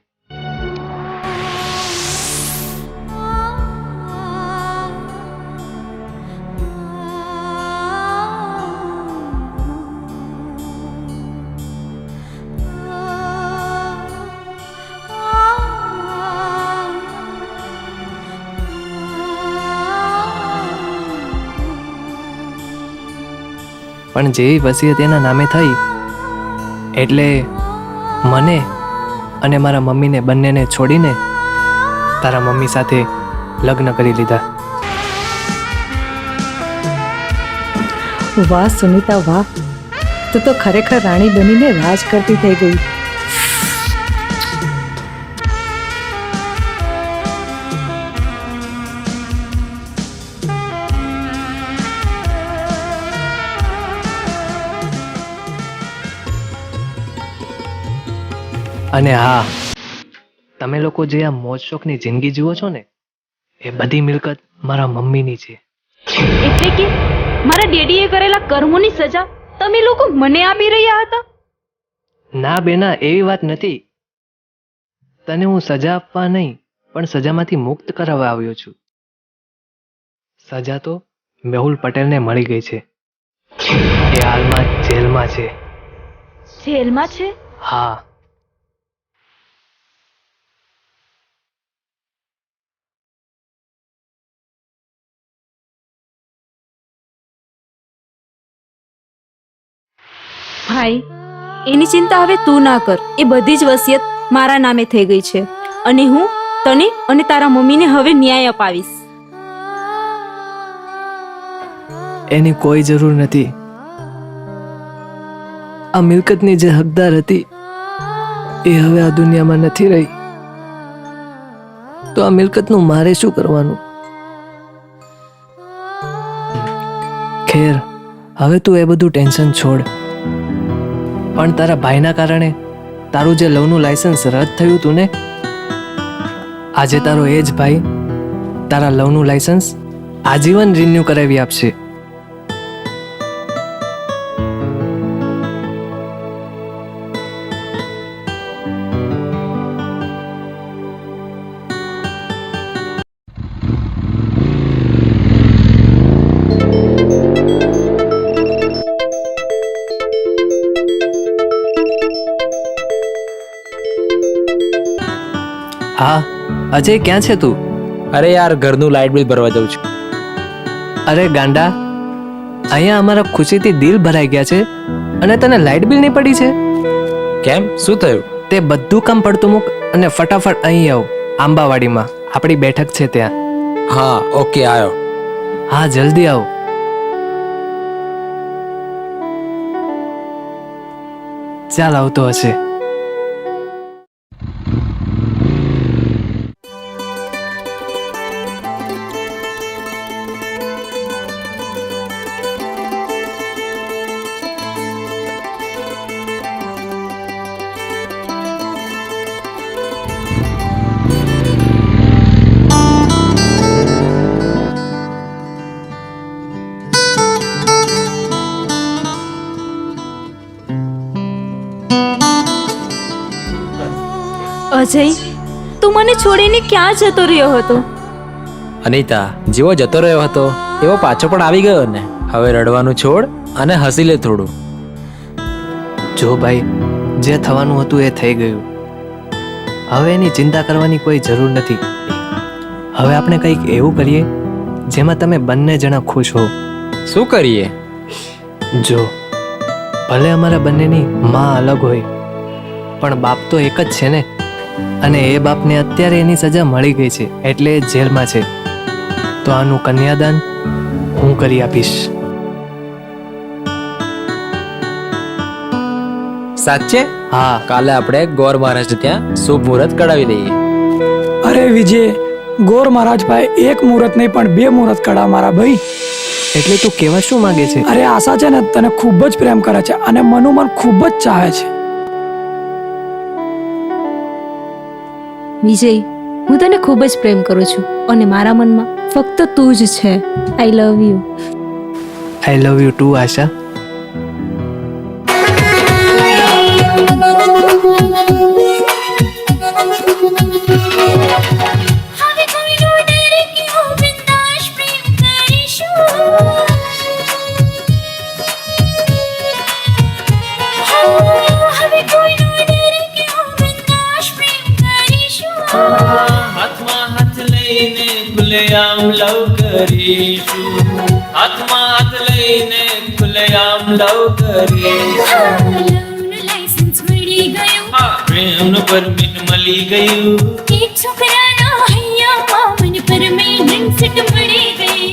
પણ જેવી વસિયત એના નામે થઈ એટલે મને અને મારા મમ્મીને બંનેને છોડીને તારા મમ્મી સાથે લગ્ન કરી લીધા. વાહ સુનિતા વાહ, તું તો ખરેખર રાણી બનીને રાજ કરતી થઈ ગઈ. અને હા, તમે લોકો જે આ મોજ શોખની જિંદગી જુઓ છો ને, એ બધી મિલકત મારા મમ્મીની છે. એટલે કે મારા ડેડીએ કરેલા કર્મોની સજા તમે લોકો મને આપી રહ્યા હતા? ના બેના, એવી વાત નથી. તને હું સજા આપવા નહીં પણ સજામાંથી મુક્ત કરાવવા આવ્યો છું. સજા તો મેહુલ પટેલને મળી ગઈ છે. એ હાલમાં જેલમાં છે. જેલમાં છે? હા. ભાઈ, એની ચિંતા હવે તું ના કર. એ બધી જ વસિયત મારા નામે થઈ ગઈ છે અને હું તને અને તારા મમ્મીને હવે ન્યાય અપાવીશ. એની કોઈ જરૂર નથી. આ મિલકતની જે હકદાર હતી એ હવે આ દુનિયામાં નથી રહી, તો આ મિલકતનું મારે શું કરવાનું? ખેર, હવે તું એ બધું ટેન્શન છોડ. પણ તારા ભાઈના કારણે તારું જે લવનું લાયસન્સ રદ થયું હતું ને, આજે તારો એ જ ભાઈ તારા લવનું લાયસન્સ આજીવન રિન્યુ કરાવી આપશે. હા અજય, ક્યાં છે તું? અરે યાર, ઘરનું લાઇટ બિલ ભરવા જાઉં છું. અરે ગાંડા, અહીંયા અમારા ખુશીથી દિલ ભરાઈ ગયા છે અને તને લાઇટ બિલ નહીં પડી છે? કેમ, શું થયું? તે બધું કામ પડતું મૂક અને ફટાફટ અહીં આવ. આંબાવાડીમાં આપણી બેઠક છે ત્યાં. હા, ઓકે, આવ્યો. હા, જલ્દી આવ. ચાલ, આવતો હશે. અજય, તું મને છોડીને ક્યાં જતો રહ્યો હતો? અનિતા, જેવો જતો રહ્યો હતો એવો પાછો પણ આવી ગયો ને. હવે રડવાનું છોડ અને હસી લે થોડું. જો ભાઈ, જે થવાનું હતું એ થઈ ગયું. હવે એની ચિંતા કરવાની કોઈ જરૂર નથી. હવે આપણે કંઈક એવું કરીએ જેમાં તમે બંને જણા ખુશ હો. શું કરીએ? જો, ભલે અમારા બંનેની માં અલગ હોય પણ બાપ તો એક જ છે ને. અને એ બાપને અત્યારે એની સજા મળી ગઈ છે એટલે એ જેલમાં છે. તો આનું કન્યાદાન હું કરી આપીશ. સાચે? હા. કાલે આપણે ગોર મહારાજ ત્યાં શુભ મુહૂર્ત કઢાવી લઈએ. અરે વિજય, ગોર મહારાજ પાસે એક મુહૂર્ત નહીં પણ 2 મુહૂર્ત કઢા મારા ભાઈ. એટલે તું કહેવા શું માંગે છે? અરે આશા છે ને તને ખૂબ જ પ્રેમ કરે છે અને મનોમન ખૂબ જ ચાહે છે. વિજય, હું તને ખૂબ જ પ્રેમ કરું છું અને મારા મનમાં ફક્ત તું જ છે. I love you. I love you too Asha. હવે કોઈનો ડર ક્યો, બિંદાસ પ્રેમ કરીશું. હવે કોઈનો ડર ક્યો, બિંદાસ પ્રેમ કરીશું. હાથમાં હાથ લઈને ખુલ્લેઆમ લવ કરીશું. હાથમાં હાથ લઈને ખુલ્લેઆમ લવ કરીશું. લવનું લાયસન્સ મળી ગયું, પ્રેમનું પરમિટ મળી ગયું. એક છોકરાના હૈયામાં મને પરમેનન્ટ સીટ મળી ગઈ.